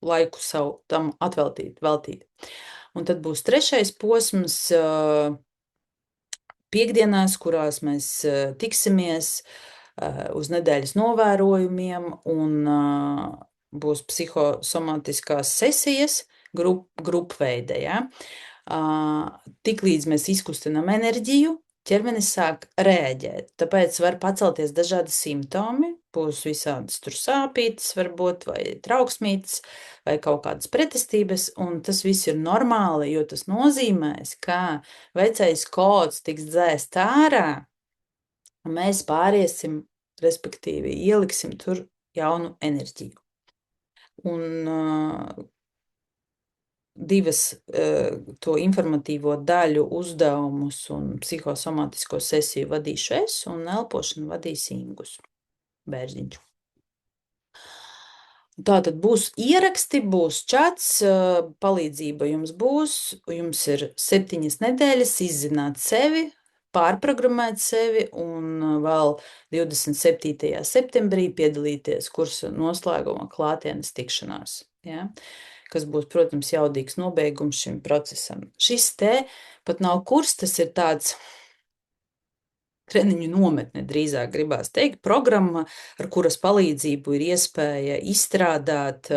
laiku savu tam veltīt. Un tad būs trešais posms piekdienās, kurās mēs tiksimies uz nedēļas novērojumiem, un būs psihosomatiskās sesijas grupveide. Ja? Tiklīdz mēs izkustinām enerģiju, ķermenis sāk rēģēt. Tāpēc var pacelties dažādi simptomi, būs visādas tur sāpītes, varbūt, vai trauksmītes, vai kaut kādas pretestības, un tas viss ir normāli, jo tas nozīmēs, ka vecais kods tiks dzēst ārā, un mēs pāriesim, respektīvi, ieliksim tur jaunu enerģiju. Un divas to informatīvo daļu uzdevumus un psihosomatisko sesiju vadīšu es, un elpošanu vadīs Ingus Bērziņš. Tātad būs ieraksti, būs čats, palīdzība jums būs, jums ir 7 nedēļas izzināt sevi, pārprogrammēt sevi un vēl 27. septembrī piedalīties kursa noslēgumā klātienes tikšanās. Ja? Kas būs, protams, jaudīgs nobeigums šim procesam. Šis te pat nav kurs, tas ir tāds treniņu nometne, drīzāk gribās teikt, programma, ar kuras palīdzību ir iespēja izstrādāt,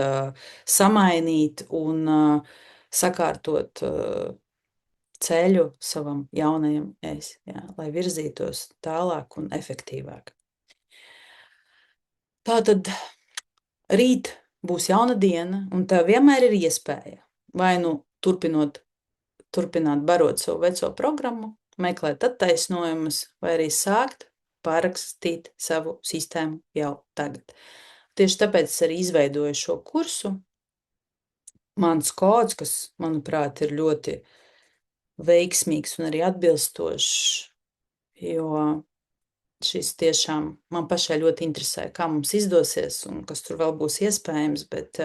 samainīt un sakārtot ceļu savam jaunajam es, jā, lai virzītos tālāk un efektīvāk. Tātad rīt būs jauna diena, un tev vienmēr ir iespēja vai nu turpināt barot savu veco programmu, meklēt attaisnojumus, vai arī sākt pārrakstīt savu sistēmu jau tagad. Tieši tāpēc es arī izveidoju šo kursu. Mans kods, kas, manuprāt, ir ļoti veiksmīgs un arī atbilstošs, jo šis tiešām man pašai ļoti interesē, kā mums izdosies un kas tur vēl būs iespējams, bet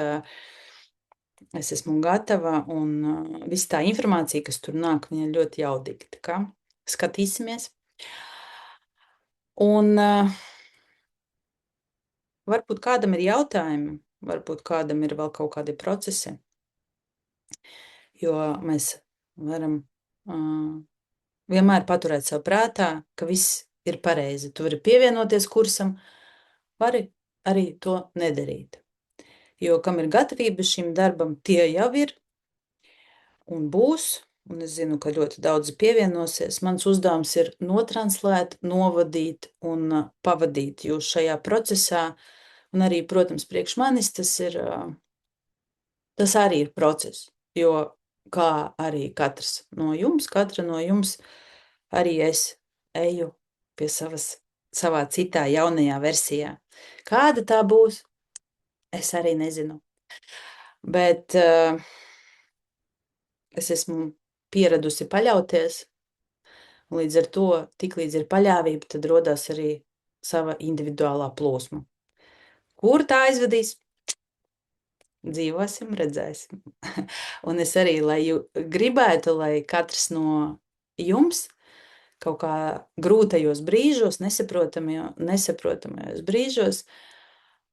es esmu gatava, un viss tā informācija, kas tur nāk, viņa ir ļoti jaudīga. Tā kā skatīsimies. Un varbūt kādam ir jautājumi, varbūt kādam ir vēl kaut kādi procesi, jo mēs varam vienmēr paturēt sev prātā, ka viss ir pareizi. Tu vari pievienoties kursam, vari arī to nedarīt. Jo kam ir gatavība šim darbam, tie jau ir un būs, un es zinu, ka ļoti daudzi pievienosies. Mans uzdevums ir notranslēt, novadīt un pavadīt jūs šajā procesā, un arī, protams, priekš manis tas arī ir process, jo kā arī katra no jums, arī es eju pie savā citā jaunajā versijā. Kāda tā būs, es arī nezinu. Bet es esmu pieradusi paļauties, un līdz ar to, tiklīdz ir paļāvība, tad rodās arī sava individuālā plūsma. Kur tā aizvedīs? Dzīvosim, redzēsim. Un es arī, gribētu, lai katrs no jums kaut kā grūtajos brīžos, nesaprotamajos brīžos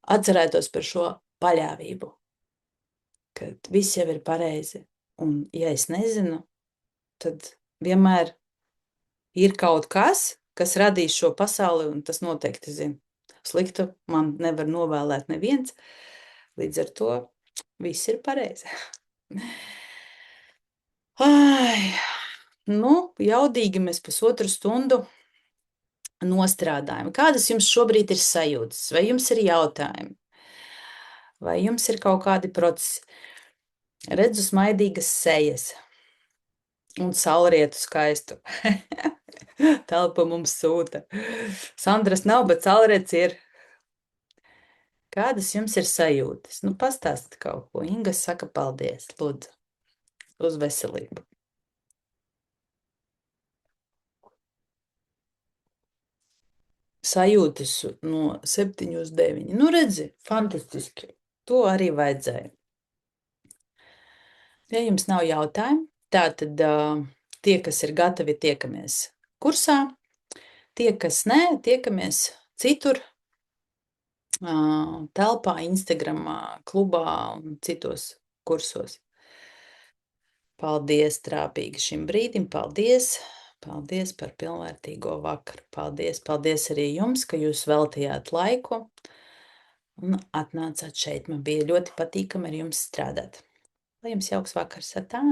atcerētos par šo paļāvību, kad viss jau ir pareizi. Un, ja es nezinu, tad vienmēr ir kaut kas radīs šo pasauli, un tas noteikti zina. Sliktu man nevar novēlēt neviens, līdz ar to viss ir pareizi. Jaudīgi mēs 1,5 stundu nostrādājam. Kādas jums šobrīd ir sajūtas? Vai jums ir jautājumi? Vai jums ir kaut kādi procesi? Redzu smaidīgas sejas un saulrietu skaistu. Telpa mums sūta. Sandras nav, bet saulriets ir. Kādas jums ir sajūtas? Pastāstiet kaut ko. Inga saka paldies, lūdzu, uz veselību. sajūtas no 7 uz 9. Nu, redzi, fantastiski. To arī vajadzēja. Ja jums nav jautājumu, tātad tie, kas ir gatavi, tiekamies kursā. Tie, kas nē, tiekamies citur, telpā, Instagramā, klubā un citos kursos. Paldies trāpīgi šim brīdim, paldies! Paldies par pilnvērtīgo vakaru. Paldies arī jums, ka jūs veltījāt laiku un atnācāt šeit. Man bija ļoti patīkami ar jums strādāt. Lai jums jauks vakars! Atā!